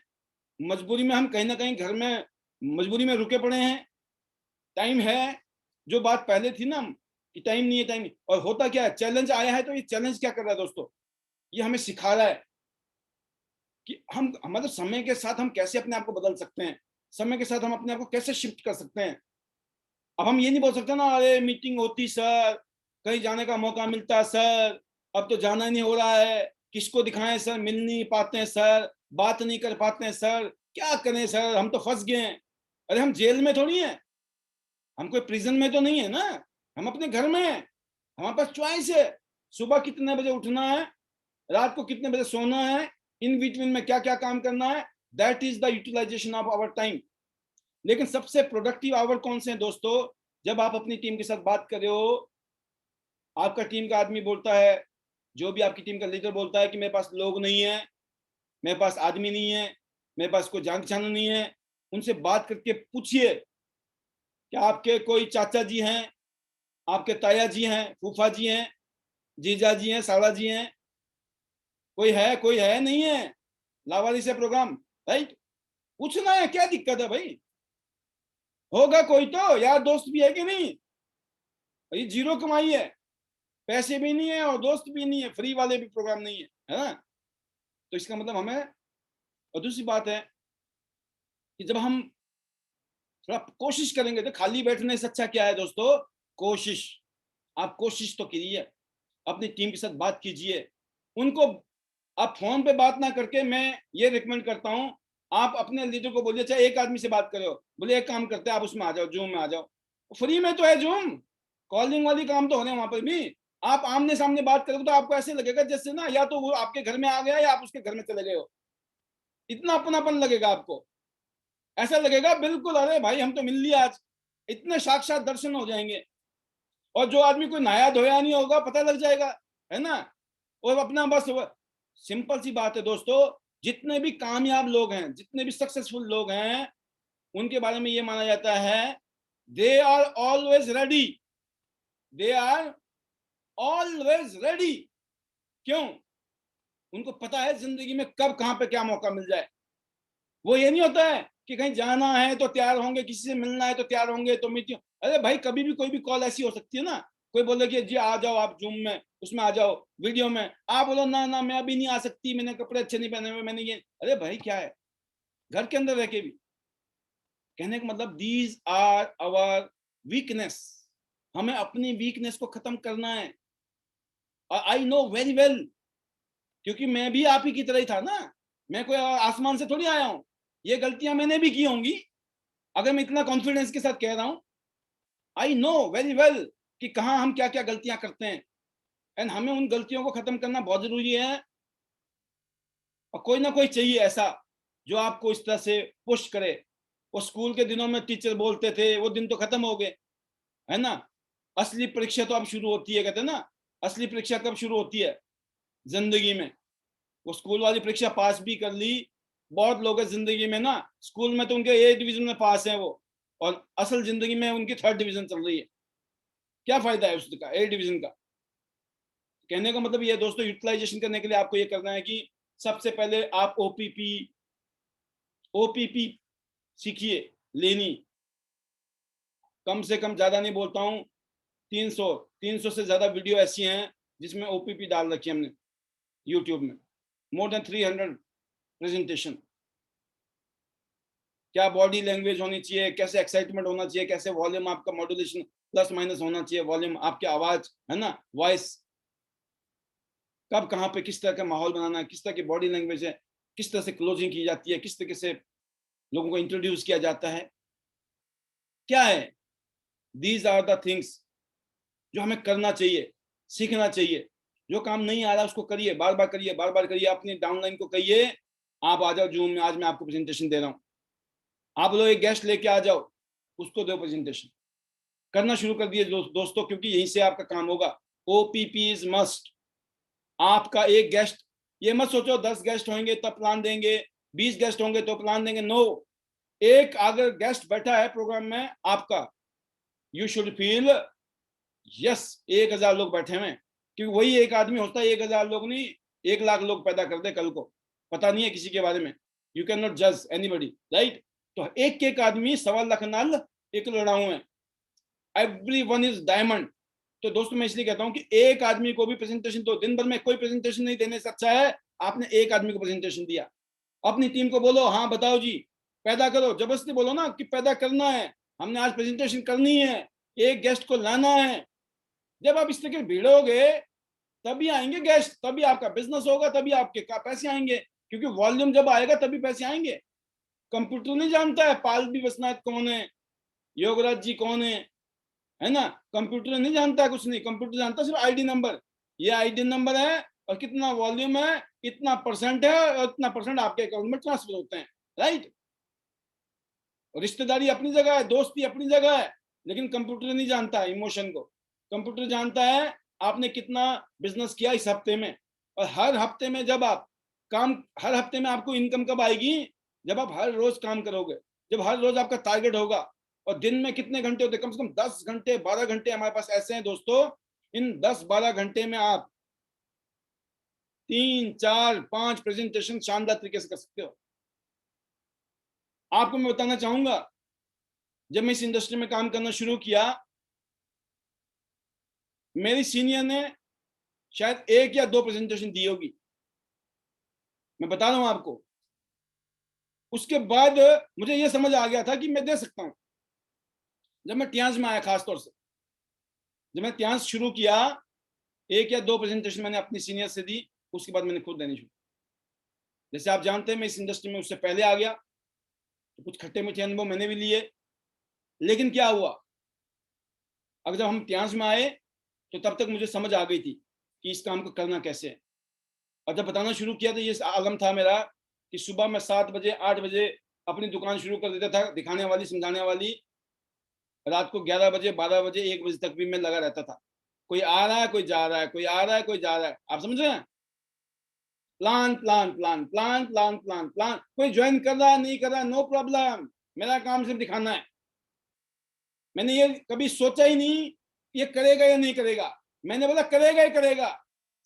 मजबूरी में हम कहीं ना कहीं घर में मजबूरी में रुके पड़े हैं। टाइम है, जो बात पहले थी ना कि टाइम नहीं है, टाइम नहीं। और होता क्या है, चैलेंज आया है, तो ये चैलेंज क्या कर रहा है दोस्तों, ये हमें सिखा रहा है कि हम हमारे समय के साथ हम कैसे अपने आप को बदल सकते हैं, समय के साथ हम अपने आप को कैसे शिफ्ट कर सकते हैं। अब हम ये नहीं बोल सकते ना, अरे मीटिंग होती सर, कहीं जाने का मौका मिलता सर, अब तो जाना नहीं हो रहा है, किसको दिखाएं सर, मिल नहीं पाते हैं सर, बात नहीं कर पाते हैं सर, क्या करें सर, हम तो फंस गए हैं। अरे हम जेल में थोड़ी हैं, हम कोई प्रिजन में तो नहीं है ना, हम अपने घर में हैं। हमारे पास चॉइस है, सुबह कितने बजे उठना है, रात को कितने बजे सोना है, इन बिटवीन में क्या क्या काम करना है। That is the utilisation of our time. लेकिन सबसे प्रोडक्टिव आवर कौन से हैं दोस्तों? जब आप अपनी टीम के साथ बात कर रहे हो, आपका टीम का आदमी बोलता है, जो भी आपकी टीम का लीडर बोलता है कि मेरे पास लोग नहीं है, मेरे पास आदमी नहीं है, मेरे पास कोई जान पहचान नहीं है, उनसे बात करके पूछिए कि आपके कोई चाचा जी हैं, आपके ताया जी हैं, फूफा जी हैं, जीजा जी हैं, साला जी हैं, कोई है नहीं है, लावारिस है प्रोग्राम, राइट? पूछना है, क्या दिक्कत है भाई? होगा कोई तो यार दोस्त भी है कि नहीं? ये जीरो कमाई है, पैसे भी नहीं है और दोस्त भी नहीं है, फ्री वाले भी प्रोग्राम नहीं है ना? तो इसका मतलब हमें, और दूसरी बात है कि जब हम थोड़ा कोशिश करेंगे, तो खाली बैठने से अच्छा क्या है दोस्तों? कोशिश। आप कोशिश तो कीजिए, अपनी टीम के साथ बात कीजिए, उनको आप फोन पे बात ना करके, मैं ये रिकमेंड करता हूं, आप अपने लीडर को बोलिए, चाहे एक आदमी से बात करो, बोले एक काम करते हैं, आप उसमें आ जाओ, जूम में आ जाओ, फ्री में तो है जूम, कॉलिंग वाली काम तो हो रहे हैं वहां पर भी। आप आमने सामने बात करोगे तो आपको ऐसे लगेगा जैसे ना, या तो वो आपके घर में आ गया या आप उसके घर में चले गए हो, इतना अपनापन लगेगा आपको, ऐसा लगेगा बिल्कुल, अरे भाई हम तो मिल लिया आज, इतने साक्षात दर्शन हो जाएंगे। और जो आदमी कोई नया धोया नहीं होगा, पता लग जाएगा, है ना? और अपना बस, सिंपल सी बात है दोस्तों, जितने भी कामयाब लोग हैं, जितने भी सक्सेसफुल लोग हैं, उनके बारे में ये माना जाता है, they are always ready, they are always ready. क्यों? उनको पता है जिंदगी में कब कहां पे क्या मौका मिल जाए। वो ये नहीं होता है कि कहीं जाना है तो तैयार होंगे, किसी से मिलना है तो तैयार होंगे तो मीटिंग, अरे भाई कभी भी कोई भी कॉल ऐसी हो सकती है ना, कोई बोले कि जी आ जाओ आप जूम में, उसमें आ जाओ, वीडियो में, आप बोलो ना ना मैं अभी नहीं आ सकती, मैंने कपड़े अच्छे नहीं पहने हुए, मैंने ये, अरे भाई क्या है, घर के अंदर रह के भी। कहने का मतलब, दीज आर आवर वीकनेस, हमें अपनी वीकनेस को खत्म करना है। आई नो वेरी वेल, क्योंकि मैं भी आप ही की तरह ही था ना, मैं कोई आसमान से थोड़ी आया हूं, ये गलतियां मैंने भी की होंगी, अगर मैं इतना कॉन्फिडेंस के साथ कह रहा हूं। आई नो वेरी वेल कि कहां हम क्या क्या गलतियां करते हैं, एंड हमें उन गलतियों को खत्म करना बहुत जरूरी है। और कोई ना कोई चाहिए ऐसा जो आपको इस तरह से पुश करे। वो स्कूल के दिनों में टीचर बोलते थे, वो दिन तो खत्म हो गए, है ना? असली परीक्षा तो अब शुरू होती है, कहते हैं ना, असली परीक्षा कब शुरू होती है जिंदगी में? वो स्कूल वाली परीक्षा पास भी कर ली, बहुत लोग हैं जिंदगी में ना, स्कूल में तो उनके ए डिवीजन में पास हैं वो, और असल जिंदगी में उनकी थर्ड डिवीजन चल रही है। क्या फायदा है उसका, ए डिवीजन का? कहने का मतलब ये दोस्तों, यूटिलाइजेशन करने के लिए आपको ये करना है कि सबसे पहले आप ओपीपी सीखिए लेनी, कम से कम, ज्यादा नहीं बोलता हूँ, 300 से ज्यादा वीडियो ऐसी हैं जिसमें ओपीपी डाल रखी है हमने यूट्यूब में, मोर देन 300 प्रेजेंटेशन। क्या बॉडी लैंग्वेज होनी चाहिए, कैसे एक्साइटमेंट होना चाहिए, कैसे वॉल्यूम आपका मॉड्यूलेशन प्लस माइनस होना चाहिए, वॉल्यूम आपकी आवाज, है ना, वॉइस, कब कहाँ पे किस तरह का माहौल बनाना है, किस तरह की बॉडी लैंग्वेज है, किस तरह से क्लोजिंग की जाती है, किस तरीके से लोगों को इंट्रोड्यूस किया जाता है, क्या है, दीज आर द थिंग्स जो हमें करना चाहिए, सीखना चाहिए। जो काम नहीं आ रहा उसको करिए, बार बार करिए, बार बार करिए, अपनी डाउनलाइन को कहिए आप आ जाओ जूम में, आज मैं आपको प्रेजेंटेशन दे रहा हूँ, आप लोग एक गेस्ट लेके आ जाओ, उसको दो प्रेजेंटेशन, करना शुरू कर दिए दोस्तों, क्योंकि यहीं से आपका काम होगा। OPP is must. आपका एक गेस्ट, ये मत सोचो 10 गेस्ट होंगे तब प्लान देंगे, 20 गेस्ट होंगे तो प्लान देंगे, नो। एक अगर गेस्ट बैठा है प्रोग्राम में आपका, यू शुड फील यस 1000 लोग बैठे हुए हैं, क्योंकि वही एक आदमी होता है, 1000 लोग नहीं, 1 लाख लोग पैदा कर दे कल को, पता नहीं है किसी के बारे में, यू कैन नॉट जज एनीबडी, राइट? तो एक एक आदमी 1.25 लाख नाल एक लड़ाऊ है, एवरी वन इज डायमंड। तो दोस्तों मैं इसलिए कहता हूं कि एक आदमी को भी प्रेजेंटेशन दो, दिन भर में कोई प्रेजेंटेशन नहीं देने से अच्छा है आपने एक आदमी को प्रेजेंटेशन दिया। अपनी टीम को बोलो, हाँ बताओ जी, पैदा करो, जबरदस्ती बोलो ना कि पैदा करना है, हमने आज प्रेजेंटेशन करनी है, एक गेस्ट को लाना है। जब आप इस तरह के भिड़ोगे तभी आएंगे गेस्ट, तभी आपका बिजनेस होगा, तभी आपके पैसे आएंगे, क्योंकि वॉल्यूम जब आएगा तभी पैसे आएंगे। कंप्यूटर नहीं जानता है पाल भी बसनाथ कौन है, योगराज जी कौन है ना? कंप्यूटर नहीं जानता कुछ नहीं, कंप्यूटर जानता सिर्फ आईडी नंबर, ये आईडी नंबर है और कितना वॉल्यूम है, इतना परसेंट है और इतना परसेंट आपके अकाउंट में ट्रांसफर होते हैं, राइट? रिश्तेदारी अपनी जगह है, दोस्ती अपनी जगह है, लेकिन कंप्यूटर नहीं जानता इमोशन को। कंप्यूटर जानता है आपने कितना बिजनेस किया इस हफ्ते में। और हर हफ्ते में जब आप काम, हर हफ्ते में आपको इनकम कब आएगी, जब आप हर रोज काम करोगे, जब हर रोज आपका टारगेट होगा। और दिन में कितने घंटे होते हैं, कम से कम 10 घंटे 12 घंटे हमारे पास ऐसे हैं दोस्तों। इन 10-12 घंटे में आप 3-4-5 प्रेजेंटेशन शानदार तरीके से कर सकते हो। आपको मैं बताना चाहूंगा, जब मैं इस इंडस्ट्री में काम करना शुरू किया, मेरी सीनियर ने शायद 1 या 2 प्रेजेंटेशन दी होगी, मैं बता रहा हूं आपको। उसके बाद मुझे यह समझ आ गया था कि मैं दे सकता हूं। जब मैं ट्यांस में आया, खासतौर से जब मैं ट्यांस शुरू किया, 1 या 2 प्रेजेंटेशन मैंने अपनी सीनियर से दी, उसके बाद मैंने खुद देनी शुरू। जैसे आप जानते हैं मैं इस इंडस्ट्री में उससे पहले आ गया, तो कुछ खट्टे मीठे अनुभव मैंने भी लिए। लेकिन क्या हुआ, अगर जब हम ट्यांस में आए तो तब तक मुझे समझ आ गई थी कि इस काम को करना कैसे है। और जब बताना शुरू किया तो ये आलम था मेरा कि सुबह मैं 7 बजे 8 बजे अपनी दुकान शुरू कर देता था, दिखाने वाली समझाने वाली। रात को 11 बजे 12 बजे 1 बजे तक भी मैं लगा रहता था। कोई आ रहा है, कोई जा रहा है, कोई आ रहा है, कोई जा रहा है। आप समझ रहे हैं? Plan plan plan plan plan plan plan. कोई ज्वाइन कर रहा है, नहीं कर रहा है, नो प्रॉब्लम, मेरा काम सिर्फ दिखाना है। मैंने ये कभी सोचा ही नहीं ये करेगा या नहीं करेगा। मैंने बोला करेगा ही करेगा,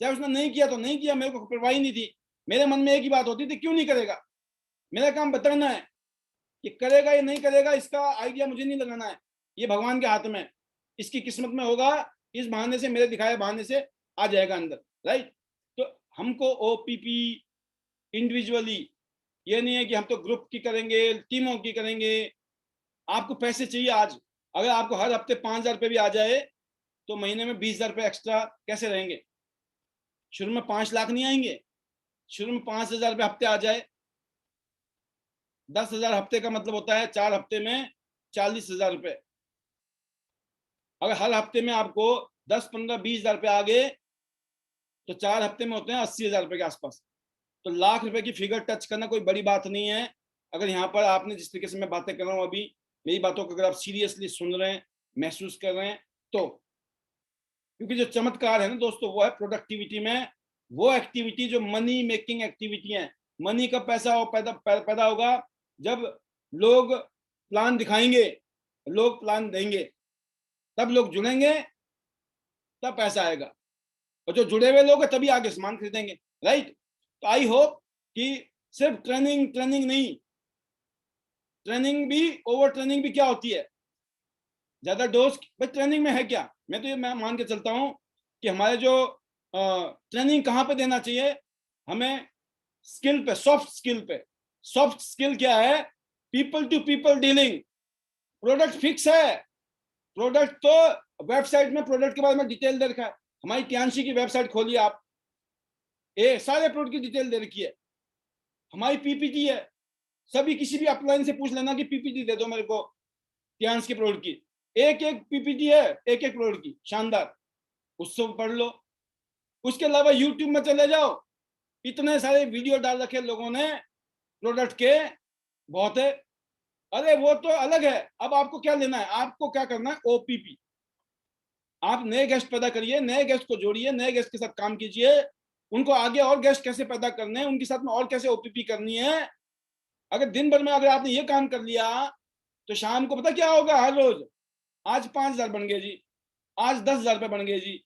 चाहे उसने नहीं किया तो नहीं किया, मेरे को परवाह ही नहीं थी। मेरे मन में एक ही बात होती थी, क्यों नहीं करेगा। मेरा काम बताना है कि करेगा या नहीं करेगा, इसका आइडिया मुझे नहीं लगाना है, ये भगवान के हाथ में है। इसकी किस्मत में होगा, इस बहाने से, मेरे दिखाए बहाने से आ जाएगा अंदर, राइट। तो हमको ओपीपी इंडिविजुअली, ये नहीं है कि हम तो ग्रुप की करेंगे, टीमों की करेंगे। आपको पैसे चाहिए आज, अगर आपको हर हफ्ते 5,000 रुपये भी आ जाए तो महीने में 20,000 रुपये एक्स्ट्रा कैसे रहेंगे। शुरू में 5 लाख नहीं आएंगे, शुरू में 5,000 रुपये हफ्ते आ जाए, 10,000 हफ्ते का मतलब होता है 4 हफ्ते में 40,000 रुपये। अगर हर हफ्ते में आपको 10-15-20,000 रुपये आ गए तो 4 हफ्ते में होते हैं 80,000 रुपये के आसपास। तो लाख रुपए की फिगर टच करना कोई बड़ी बात नहीं है। अगर यहाँ पर आपने जिस तरीके से मैं बातें कर रहा हूँ अभी, मेरी बातों को अगर आप सीरियसली सुन रहे हैं, महसूस कर रहे हैं, तो क्योंकि जो चमत्कार है ना दोस्तों, वो है प्रोडक्टिविटी में। वो एक्टिविटी जो मनी मेकिंग एक्टिविटी है। मनी का पैसा पैदा होगा जब लोग प्लान दिखाएंगे, लोग प्लान देंगे, तब लोग जुड़ेंगे, तब पैसा आएगा। और जो जुड़े हुए लोग हैं तभी आगे सामान खरीदेंगे, राइट। तो आई होप कि सिर्फ ट्रेनिंग ट्रेनिंग नहीं, ट्रेनिंग भी, ओवर ट्रेनिंग भी क्या होती है, ज्यादा डोज। भाई ट्रेनिंग में है क्या, मैं तो ये मैं मान के चलता हूं कि हमारे जो ट्रेनिंग कहाँ पे देना चाहिए हमें, स्किल पे, सॉफ्ट स्किल पे। सॉफ्ट स्किल क्या है, people to people dealing. Product fix है, प्रोडक्ट तो वेबसाइट में प्रोडक्ट के बारे में डिटेल दे रखा है। हमारी ट्यांशी की वेबसाइट खोलिए आप, सारे प्रोडक्ट की डिटेल दे रखी है। हमारी पीपीटी है, सभी किसी भी अपलाइन से पूछ लेना कि पीपीटी दे दो मेरे को ट्यांश के प्रोडक्ट की। एक एक पीपीटी है, एक एक प्रोडक्ट की, शानदार, उससे पढ़ लो। उसके अलावा यूट्यूब में चले जाओ, इतने सारे वीडियो डाल रखे लोगों ने प्रोडक्ट के, बहुत है। अरे वो तो अलग है, अब आपको क्या लेना है, आपको क्या करना है, ओपीपी। आप नए गेस्ट पैदा करिए, नए गेस्ट को जोड़िए, नए गेस्ट के साथ काम कीजिए, उनको आगे और गेस्ट कैसे पैदा करने हैं, उनके साथ में और कैसे ओपीपी करनी है। अगर दिन भर में अगर आपने ये काम कर लिया तो शाम को पता क्या होगा, हर रोज आज 5,000 बन गए जी, आज 10,000 रुपये बन गए जी।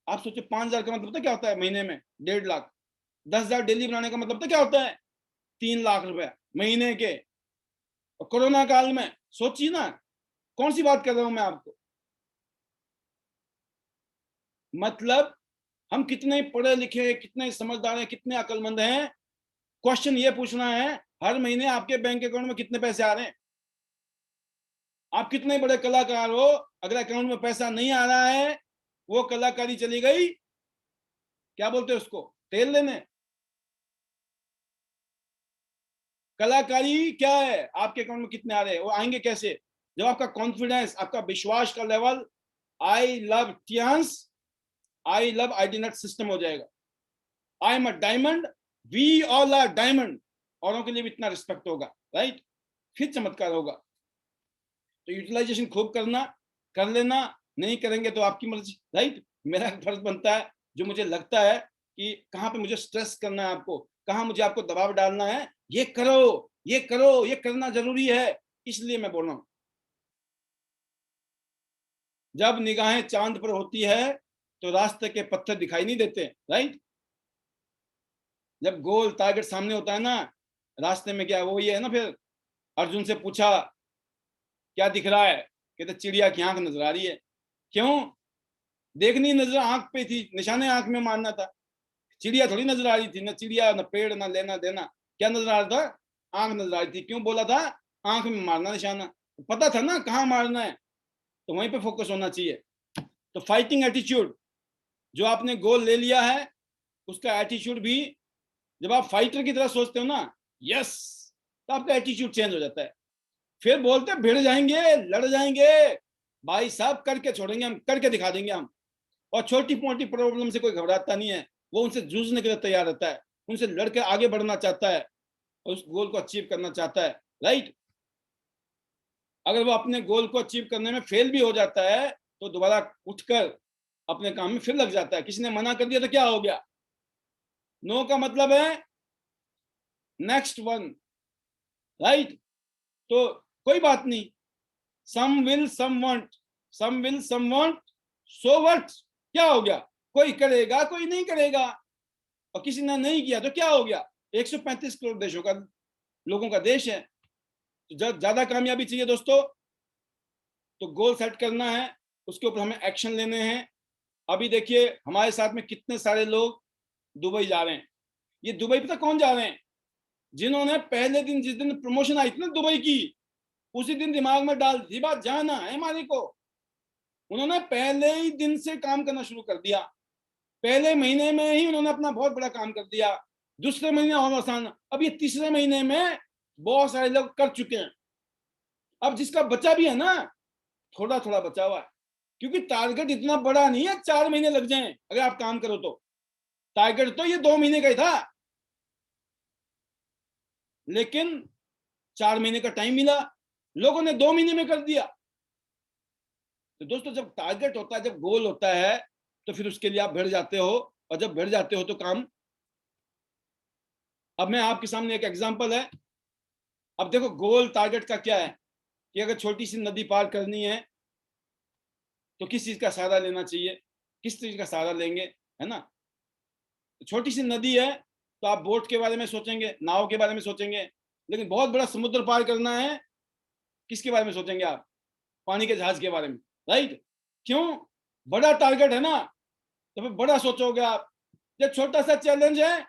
आप सोचो 5,000 का मतलब पता क्या होता है महीने में, 1.5 लाख। 10,000 डेली बनाने का मतलब पता क्या होता है, 3 लाख रुपए महीने के। और कोरोना काल में सोचिए ना, कौन सी बात कर रहा हूं मैं आपको, मतलब हम कितने पढ़े लिखे हैं, कितने समझदार हैं, कितने अकलमंद हैं। क्वेश्चन ये पूछना है, हर महीने आपके बैंक अकाउंट में कितने पैसे आ रहे हैं। आप कितने बड़े कलाकार हो, अगर अकाउंट में पैसा नहीं आ रहा है, वो कलाकारी चली गई, क्या बोलते हैं उसको, तेल लेने। कलाकारी क्या है, आपके अकाउंट में कितने आ रहे हैं, वो आएंगे कैसे, जब आपका कॉन्फिडेंस, आपका विश्वास का level, I love Tiens, I love ID net system हो जाएगा। I am a diamond, we all are diamond, औरों के लिए भी इतना रिस्पेक्ट होगा, राइट। फिर चमत्कार होगा। तो यूटिलाइजेशन खूब करना, कर लेना, नहीं करेंगे तो आपकी मर्जी, राइट। मेरा फर्ज बनता है, जो मुझे लगता है कि कहाँ पे मुझे स्ट्रेस करना है आपको, कहाँ मुझे आपको दबाव डालना है, ये करो, ये करो, ये करना जरूरी है, इसलिए मैं बोल रहा हूं। जब निगाहें चांद पर होती है तो रास्ते के पत्थर दिखाई नहीं देते, राइट। जब गोल टारगेट सामने होता है ना, रास्ते में क्या वो ये है ना, फिर अर्जुन से पूछा क्या दिख रहा है, कहते चिड़िया की आंख नजर आ रही है। क्यों? देखनी नजर आंख पे थी, निशाने आंख में मारना था। चिड़िया थोड़ी नजर आ रही थी, ना चिड़िया ना पेड़ ना लेना देना। क्या नजर आ रहा था? आंख नजर आ रही थी। क्यों बोला था आंख में मारना निशाना? पता था ना कहाँ मारना है, तो वहीं पे फोकस होना चाहिए। तो फाइटिंग एटीट्यूड, जो आपने गोल ले लिया है उसका एटीट्यूड भी, जब आप फाइटर की तरह सोचते हो ना, यस, तो आपका एटीट्यूड चेंज हो जाता है। फिर बोलते भिड़ जाएंगे, लड़ जाएंगे, भाई साहब करके छोड़ेंगे हम, करके दिखा देंगे हम। और छोटी मोटी प्रॉब्लम से कोई घबराता नहीं है, वो उनसे जूझने के लिए तैयार रहता है, उनसे लड़के आगे बढ़ना चाहता है और उस गोल को अचीव करना चाहता है, राइट। अगर वो अपने गोल को अचीव करने में फेल भी हो जाता है तो दोबारा उठकर अपने काम में फिर लग जाता है। किसी ने मना कर दिया तो क्या हो गया? नो का मतलब है नेक्स्ट वन, राइट। तो कोई बात नहीं, some will some want, some will some want, so what, क्या हो गया? कोई करेगा कोई नहीं करेगा, और किसी ने नहीं किया तो क्या हो गया? 135 करोड़ देशों का, लोगों का देश है। तो ज्यादा कामयाबी चाहिए दोस्तों तो गोल सेट करना है, उसके ऊपर हमें एक्शन लेने हैं। अभी देखिए हमारे साथ में कितने सारे लोग दुबई जा रहे हैं। ये दुबई पता कौन जा रहे हैं? जिन्होंने पहले दिन, जिस दिन प्रमोशन आई थी ना दुबई की, उसी दिन दिमाग में डाल दी बात जाना है हमारे को। उन्होंने पहले ही दिन से काम करना शुरू कर दिया, पहले महीने में ही उन्होंने अपना बहुत बड़ा काम कर दिया। दूसरे महीने और आसान, अब ये तीसरे महीने में बहुत सारे लोग कर चुके हैं। अब जिसका बचा भी है ना, थोड़ा थोड़ा बचा हुआ है, क्योंकि टारगेट इतना बड़ा नहीं है 4 महीने लग जाएं अगर आप काम करो तो। टारगेट तो ये 2 महीने का ही था, लेकिन 4 महीने का टाइम मिला, लोगों ने 2 महीने में कर दिया। तो दोस्तों जब टारगेट होता है, जब गोल होता है, तो फिर उसके लिए आप भिड़ जाते हो, और जब भिड़ जाते हो तो काम। अब मैं आपके सामने एक एग्जांपल है। अब देखो गोल टारगेट का क्या है कि अगर छोटी सी नदी पार करनी है तो किस चीज का सहारा लेना चाहिए, किस चीज का सहारा लेंगे, है ना। छोटी सी नदी है तो आप बोट के बारे में सोचेंगे, नाव के बारे में सोचेंगे, लेकिन बहुत बड़ा समुद्र पार करना है, किसके बारे में सोचेंगे आप? पानी के जहाज के बारे में, राइट। क्यों? बड़ा टारगेट है ना, तो फिर बड़ा सोचोगे आप। जब छोटा सा चैलेंज है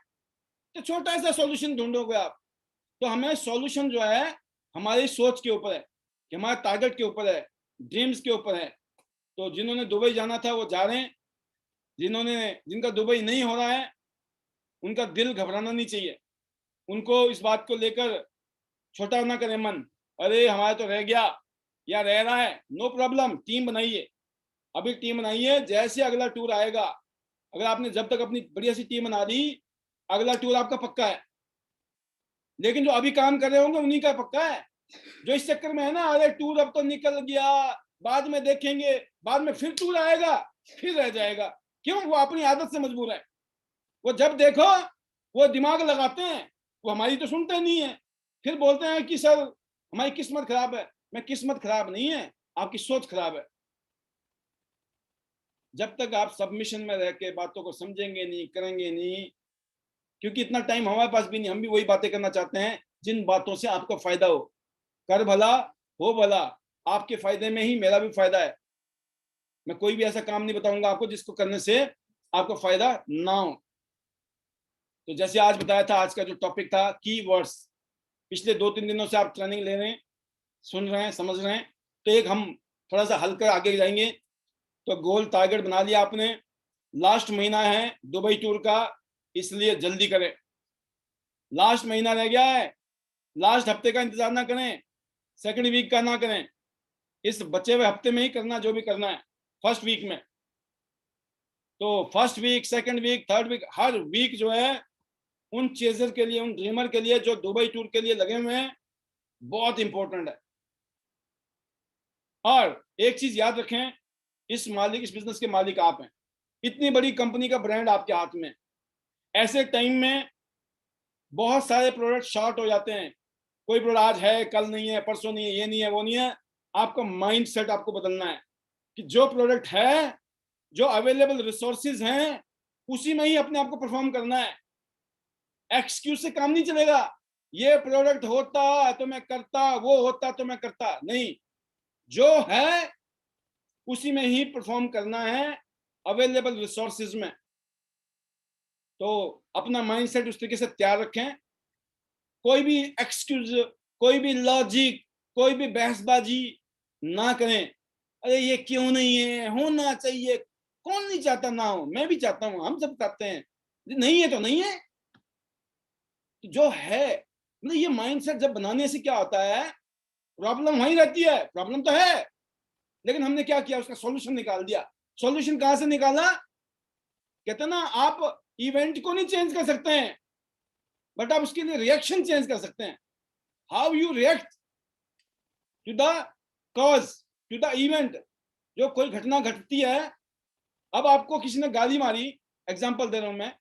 तो छोटा सा सॉल्यूशन ढूंढोगे आप। तो हमें सॉल्यूशन जो है हमारी सोच के ऊपर है, कि हमारे टारगेट के ऊपर है, ड्रीम्स के ऊपर है। तो जिन्होंने दुबई जाना था वो जा रहे हैं, जिनका दुबई नहीं हो रहा है उनका दिल घबराना नहीं चाहिए। उनको इस बात को लेकर छोटा ना करें मन, अरे हमारा तो रह गया या रह रहा है, नो प्रॉब्लम, टीम बनाइए। अभी टीम बनाइए, जैसे अगला टूर आएगा, अगर आपने जब तक अपनी बढ़िया सी टीम बना दी, अगला टूर आपका पक्का है। लेकिन जो अभी काम कर रहे होंगे उन्हीं का पक्का है। जो इस चक्कर में है ना, अरे टूर अब तो निकल गया, बाद में देखेंगे, बाद में फिर टूर आएगा, फिर रह जाएगा। क्यों? वो अपनी आदत से मजबूर है। वो जब देखो वो दिमाग लगाते हैं, वो हमारी तो सुनते नहीं है। फिर बोलते हैं कि सर हमारी किस्मत खराब है। मैं किस्मत खराब नहीं है, आपकी सोच खराब है। जब तक आप सबमिशन में रह के बातों को समझेंगे नहीं, करेंगे नहीं, क्योंकि इतना टाइम हमारे पास भी नहीं, हम भी वही बातें करना चाहते हैं जिन बातों से आपको फायदा हो। कर भला हो भला, आपके फायदे में ही मेरा भी फायदा है। मैं कोई भी ऐसा काम नहीं बताऊंगा आपको जिसको करने से आपको फायदा ना हो। तो जैसे आज बताया था, आज का जो टॉपिक था की वर्ड्स, पिछले 2-3 दिनों से आप ट्रेनिंग ले रहे हैं, सुन रहे हैं, समझ रहे हैं। तो एक हम थोड़ा सा हल्का आगे जाएंगे। तो गोल टारगेट बना लिया आपने, लास्ट महीना है दुबई टूर का, इसलिए जल्दी करें। लास्ट महीना रह गया है, लास्ट हफ्ते का इंतजार ना करें, सेकंड वीक का ना करें, इस बचे हुए हफ्ते में ही करना जो भी करना है, फर्स्ट वीक में। तो first week, second week, third week, हर वीक जो है उन चेजर के लिए, उन ड्रीमर के लिए जो दुबई टूर के लिए लगे हुए हैं, बहुत इंपॉर्टेंट है। और एक चीज याद रखें, इस बिजनेस के मालिक आप हैं। इतनी बड़ी कंपनी का ब्रांड आपके हाथ में, ऐसे टाइम में बहुत सारे प्रोडक्ट शॉर्ट हो जाते हैं। कोई प्रोडक्ट आज है, कल नहीं है, परसों नहीं है, ये नहीं है, वो नहीं है। आपका माइंड सेट आपको बदलना है कि जो प्रोडक्ट है, जो अवेलेबल रिसोर्सेज हैं, उसी में ही अपने आप को परफॉर्म करना है। एक्सक्यूज से काम नहीं चलेगा। ये प्रोडक्ट होता तो मैं करता, वो होता तो मैं करता, नहीं, जो है उसी में ही परफॉर्म करना है, अवेलेबल रिसोर्सेज में। तो अपना माइंडसेट उस तरीके से तैयार रखें। कोई भी एक्सक्यूज, कोई भी लॉजिक, कोई भी बहसबाजी ना करें। अरे ये क्यों नहीं है, होना चाहिए। कौन नहीं चाहता ना हो, मैं भी चाहता हूं, हम सब चाहते हैं। नहीं है तो नहीं है, जो है। मतलब ये माइंडसेट जब बनाने से क्या होता है, प्रॉब्लम वहीं रहती है, प्रॉब्लम तो है, लेकिन हमने क्या किया, उसका सॉल्यूशन निकाल दिया। सॉल्यूशन कहां से निकाला? कहते ना, आप इवेंट को नहीं चेंज कर सकते हैं, बट आप उसके लिए रिएक्शन चेंज कर सकते हैं। How you react to the cause, to the event. जो कोई घटना घटती है, अब आपको किसी ने गाली मारी, एग्जांपल दे रहा हूं मैं,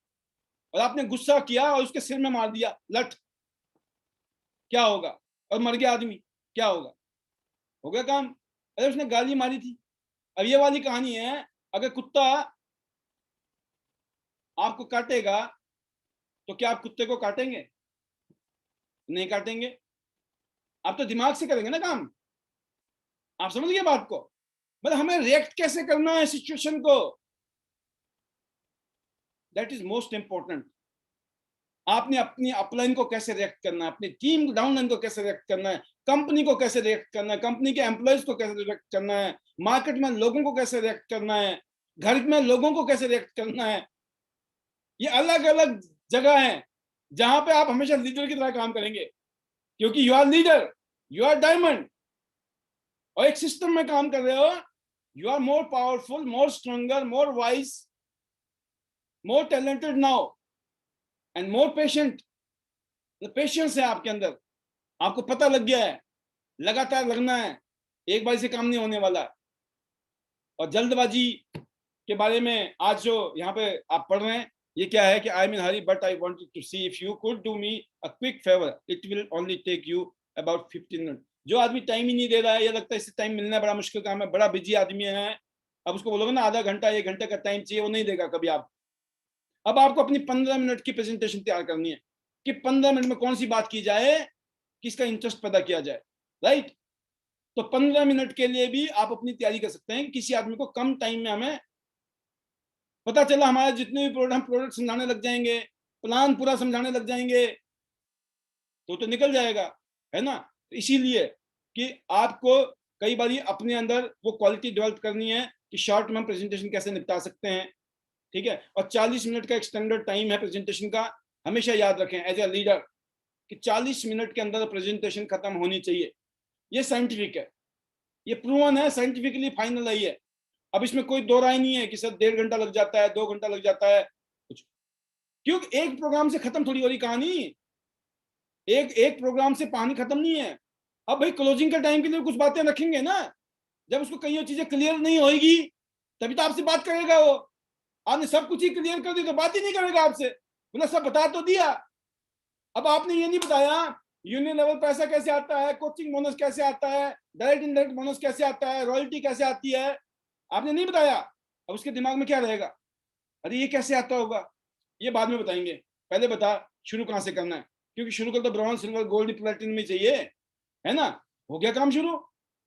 और आपने गुस्सा किया और उसके सिर में मार दिया लठ, क्या होगा? और मर गया आदमी, क्या होगा? हो गया काम। अरे उसने गाली मारी थी। अब ये वाली कहानी है, अगर कुत्ता आपको काटेगा तो क्या आप कुत्ते को काटेंगे? नहीं काटेंगे। आप तो दिमाग से करेंगे ना काम। आप समझ गए बात को? मतलब हमें रिएक्ट कैसे करना है सिचुएशन को, दैट इज मोस्ट इंपॉर्टेंट। आपने अपनी अपलाइन को कैसे रिएक्ट करना है, अपनी टीम डाउनलाइन को कैसे रिएक्ट करना है, कंपनी को कैसे रिएक्ट करना है, कंपनी के एम्प्लॉयज को कैसे रिएक्ट करना है, मार्केट में लोगों को कैसे रिएक्ट करना है, घर में लोगों को कैसे रिएक्ट करना है। ये अलग अलग जगह है जहां पे आप हमेशा लीडर की तरह काम करेंगे, क्योंकि you are leader, you are diamond, और एक सिस्टम में काम कर रहे हो। You are more powerful, more stronger, more wise, more talented now, and more patient. Patience है आपके अंदर, आपको पता लग गया है, लगातार लगना है, एक बार से काम नहीं होने वाला। और जल्दबाजी के बारे में आज जो यहाँ पे आप पढ़ रहे हैं, ये क्या है कि I am in hurry but I wanted to see if you could do me a quick favour, it will only take you about 15 minute. जो आदमी टाइम ही नहीं दे रहा है, ये लगता है इससे टाइम मिलना बड़ा मुश्किल काम है, बड़ा बिजी आदमी है, अब उसको बोलोगे ना आधा घंटा 1 घंटे का टाइम चाहिए, वो नहीं देगा कभी आप। अब आपको अपनी 15 मिनट की प्रेजेंटेशन तैयार करनी है कि 15 मिनट में कौन सी बात की जाए, किसका इंटरेस्ट पैदा किया जाए, राइट? तो 15 मिनट के लिए भी आप अपनी तैयारी कर सकते हैं कि किसी आदमी को कम टाइम में हमें पता चला, हमारे जितने भी प्रोडक्ट, हम प्रोडक्ट समझाने लग जाएंगे, प्लान पूरा समझाने लग जाएंगे, तो निकल जाएगा, है ना? तो इसीलिए कि आपको कई बार अपने अंदर वो क्वालिटी डेवलप करनी है कि शॉर्ट में हम प्रेजेंटेशन कैसे निपटा सकते हैं, ठीक है? और 40 मिनट का एक स्टैंडर्ड टाइम है प्रेजेंटेशन का, हमेशा याद रखें एज ए लीडर कि 40 मिनट के अंदर प्रेजेंटेशन खत्म होनी चाहिए। ये साइंटिफिक है, ये प्रूवन है, साइंटिफिकली फाइनल है ये। अब इसमें कोई दो राय नहीं है कि सर 1.5 घंटा लग जाता है, 2 घंटा लग जाता है, कुछ, क्योंकि एक प्रोग्राम से खत्म थोड़ी हो रही कहानी, एक एक प्रोग्राम से कहानी खत्म नहीं है। अब भाई क्लोजिंग के टाइम के लिए कुछ बातें रखेंगे ना, जब उसको कई चीजें क्लियर नहीं होगी तभी तो आपसे बात करेगा वो। आपने सब कुछ ही क्लियर कर दी तो बात ही नहीं करेगा आपसे, मतलब सब बता तो दिया। अब आपने ये नहीं बताया यूनियन लेवल पैसा कैसे आता है, कोचिंग बोनस कैसे आता है, डायरेक्ट इनडायरेक्ट बोनस कैसे आता है, रॉयल्टी कैसे आती है, आपने नहीं बताया। अब उसके दिमाग में क्या रहेगा, अरे ये कैसे आता होगा, ये बाद में बताएंगे, पहले बता शुरू कहां से करना है, क्योंकि शुरू कर तो ब्रॉन्ज सिल्वर गोल्ड प्लेटिनम में चाहिए, है ना? हो गया काम शुरू।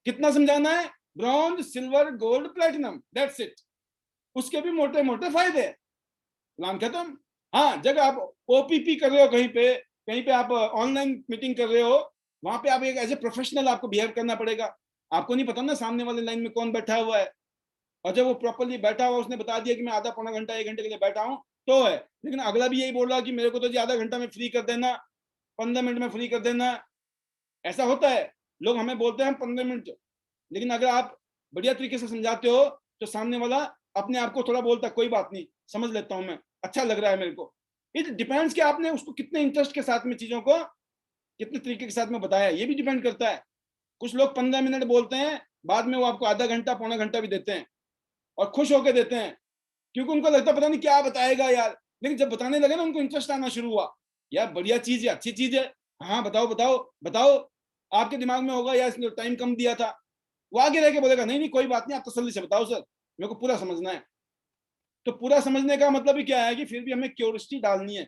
कितना समझाना है? Bronze silver gold platinum, that's it. उसके भी मोटे मोटे फायदे, प्लान खत्म। हाँ, जब आप ओपीपी कर रहे हो कहीं पे, कहीं पे आप ऑनलाइन मीटिंग कर रहे हो, वहां पे आप एक एज ए प्रोफेशनल आपको बिहेव करना पड़ेगा। आपको नहीं पता ना सामने वाले लाइन में कौन बैठा हुआ है, और जब वो प्रॉपरली बैठा हुआ, उसने बता दिया कि मैं आधा पौना घंटा 1 घंटे के लिए बैठा हूँ तो है, लेकिन अगला भी यही बोल रहा कि मेरे को तो जी आधा घंटा में फ्री कर देना, 15 मिनट में फ्री कर देना। ऐसा होता है, लोग हमें बोलते हैं 15 मिनट, लेकिन अगर आप बढ़िया तरीके से समझाते हो तो सामने वाला अपने आप को थोड़ा बोलता है कोई बात नहीं, समझ लेता हूं मैं, अच्छा लग रहा है मेरे को। इट डिपेंड्स कि आपने उसको कितने इंटरेस्ट के साथ में चीजों को कितने तरीके के साथ में बताया, ये भी डिपेंड करता है। कुछ लोग 15 मिनट बोलते हैं, बाद में वो आपको आधा घंटा पौना घंटा भी देते हैं और खुश होकर देते हैं, क्योंकि उनको लगता पता नहीं क्या बताएगा यार, लेकिन जब बताने लगे ना उनको इंटरेस्ट आना शुरू हुआ, यार बढ़िया चीज है, अच्छी चीज है, हाँ बताओ बताओ बताओ। आपके दिमाग में होगा यार इसने टाइम कम दिया था, वो आगे रह के बोलेगा नहीं नहीं कोई बात नहीं, आप तसल्ली से बताओ सर, मेरे को पूरा समझना है। तो पूरा समझने का मतलब ही क्या है कि फिर भी हमें क्यूरियोसिटी डालनी है।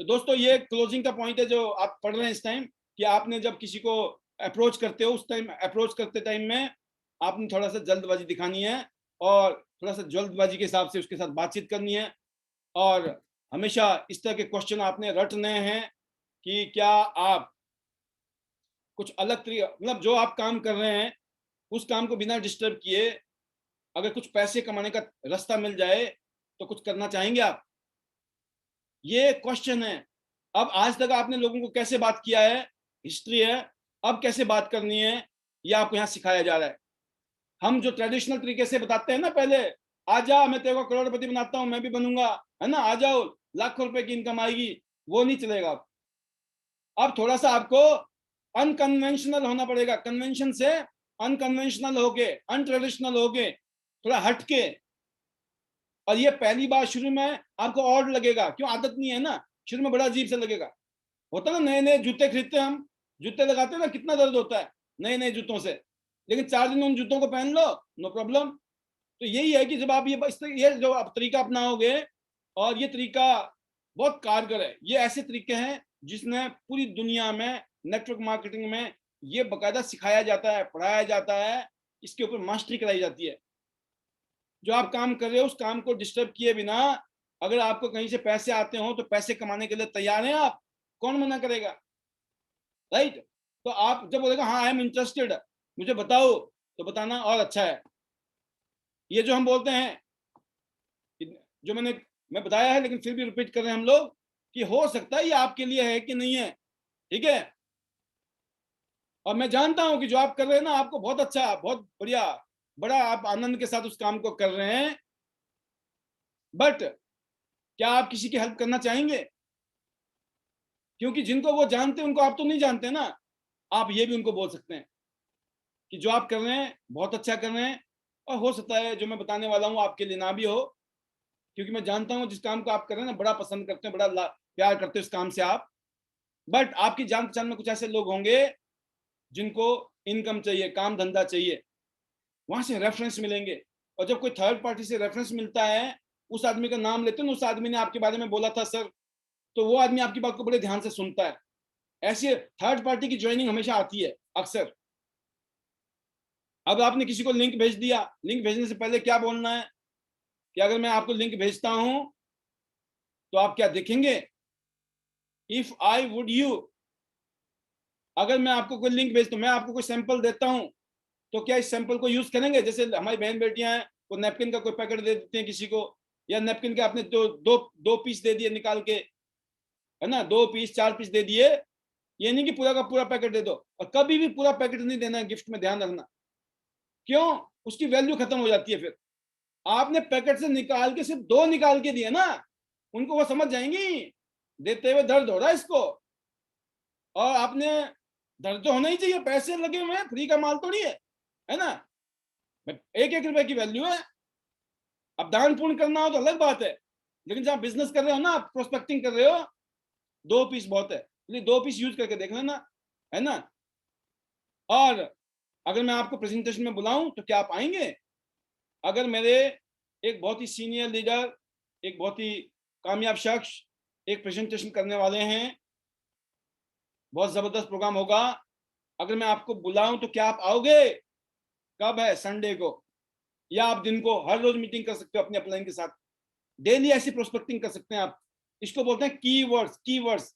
तो दोस्तों ये क्लोजिंग का पॉइंट है जो आप पढ़ रहे हैं इस टाइम, कि आपने जब किसी को अप्रोच करते हो, उस टाइम अप्रोच करते टाइम में आपने थोड़ा सा जल्दबाजी दिखानी है, और थोड़ा सा जल्दबाजी के हिसाब से उसके साथ बातचीत करनी है। और हमेशा इस तरह के क्वेश्चन आपने रटने हैं कि क्या आप कुछ अलग तरीके, मतलब जो आप काम कर रहे हैं उस काम को बिना डिस्टर्ब किए अगर कुछ पैसे कमाने का रास्ता मिल जाए तो कुछ करना चाहेंगे आप? ये क्वेश्चन है। अब आज तक आपने लोगों को कैसे बात किया है, हिस्ट्री है, अब कैसे बात करनी है ये आपको यहाँ सिखाया जा रहा है। हम जो ट्रेडिशनल तरीके से बताते हैं ना, पहले आ जा मैं तेरे को करोड़पति बनाता हूं, मैं भी बनूंगा, है ना, आ जाओ लाखों रुपए की इनकम आएगी, वो नहीं चलेगा। अब थोड़ा सा आपको अनकन्वेंशनल होना पड़ेगा, कन्वेंशन से अनकन्वेंशनल होके, अनट्रेडिशनल होके, थोड़ा हटके। और ये पहली बार शुरू में आपको ऑड लगेगा, क्यों, आदत नहीं है ना, शुरू में बड़ा अजीब से लगेगा। होता ना, नए नए जूते खरीदते हैं हम, जूते लगाते हैं ना, कितना दर्द होता है नए नए जूतों से, लेकिन 4 दिन उन जूतों को पहन लो, नो प्रॉब्लम। तो यही है कि जब आप ये जो आप तरीका अपनाओगे, और ये तरीका बहुत कारगर है, ये ऐसे तरीके हैं जिसने पूरी दुनिया में नेटवर्क मार्केटिंग में ये बकायदा सिखाया जाता है, पढ़ाया जाता है, इसके ऊपर मास्टरी कराई जाती है। जो आप काम कर रहे हो उस काम को डिस्टर्ब किए बिना अगर आपको कहीं से पैसे आते हो तो पैसे कमाने के लिए तैयार हैं आप, कौन मना करेगा, राइट? तो आप जब बोलेगा हाँ आई एम इंटरेस्टेड, मुझे बताओ, तो बताना और अच्छा है। ये जो हम बोलते हैं, जो मैं बताया है लेकिन फिर भी रिपीट कर रहे हैं हम लोग, कि हो सकता है ये आपके लिए है कि नहीं है, ठीक है? और मैं जानता हूं कि जो आप कर रहे हैं ना, आपको बहुत अच्छा, बहुत बढ़िया, बड़ा आप आनंद के साथ उस काम को कर रहे हैं, बट क्या आप किसी की हेल्प करना चाहेंगे? क्योंकि जिनको वो जानते हैं उनको आप तो नहीं जानते ना। आप ये भी उनको बोल सकते हैं कि जो आप कर रहे हैं बहुत अच्छा कर रहे हैं, और हो सकता है जो मैं बताने वाला हूँ आपके लिए ना भी हो, क्योंकि मैं जानता हूँ जिस काम को आप कर रहे हैं ना बड़ा पसंद करते हैं, बड़ा प्यार करते हैं उस काम से आप, बट आपकी जान पहचान में कुछ ऐसे लोग होंगे जिनको इनकम चाहिए, काम धंधा चाहिए, वहां से रेफरेंस मिलेंगे। और जब कोई थर्ड पार्टी से रेफरेंस मिलता है, उस आदमी का नाम लेते हैं, उस आदमी ने आपके बारे में बोला था सर, तो वो आदमी आपकी बात को बड़े ध्यान से सुनता है। ऐसे थर्ड पार्टी की ज्वाइनिंग हमेशा आती है अक्सर। अब आपने किसी को लिंक भेज दिया, लिंक भेजने से पहले क्या बोलना है कि अगर मैं आपको लिंक भेजता हूं तो आप क्या देखेंगे, इफ आई वुड यू, अगर मैं आपको कोई लिंक भेजता हूं, मैं आपको कोई सैंपल देता हूं, तो क्या इस सैंपल को यूज करेंगे? जैसे हमारी बहन बेटियां हैं, वो नैपकिन का कोई पैकेट दे देते हैं किसी को, या नैपकिन के आपने दो पीस दे दिए निकाल के, है ना, 2 पीस 4 पीस दे दिए, ये नहीं कि पूरा का पूरा पैकेट दे दो। और कभी भी पूरा पैकेट नहीं देना है गिफ्ट में, ध्यान रखना। क्यों? उसकी वैल्यू खत्म हो जाती है फिर। आपने पैकेट से निकाल के सिर्फ 2 निकाल के दिए ना, उनको वो समझ जाएंगी देते हुए दर्द हो रहा है इसको, और आपने, दर्द तो होना ही चाहिए, पैसे लगे हुए हैं, फ्री का माल थोड़ी है ना, 1-1 रुपए की वैल्यू है। अब दान पुण्य करना हो तो अलग बात है, लेकिन जब बिजनेस कर रहे हो ना, आप प्रोस्पेक्टिंग कर रहे हो, 2 पीस बहुत है, इसलिए 2 पीस यूज करके देख लेना, है ना। और अगर मैं आपको प्रेजेंटेशन में बुलाऊं तो क्या आप आएंगे? अगर मेरे एक बहुत ही सीनियर लीडर, एक बहुत ही कामयाब शख्स एक प्रेजेंटेशन करने वाले हैं, बहुत जबरदस्त प्रोग्राम होगा, अगर मैं आपको बुलाऊं तो क्या आप आओगे? कब है? संडे को, या आप दिन को, हर रोज मीटिंग कर सकते हो अपने अपलाइन के साथ, डेली ऐसी प्रोस्पेक्टिंग कर सकते हैं आप। इसको बोलते हैं कीवर्ड्स, कीवर्ड्स।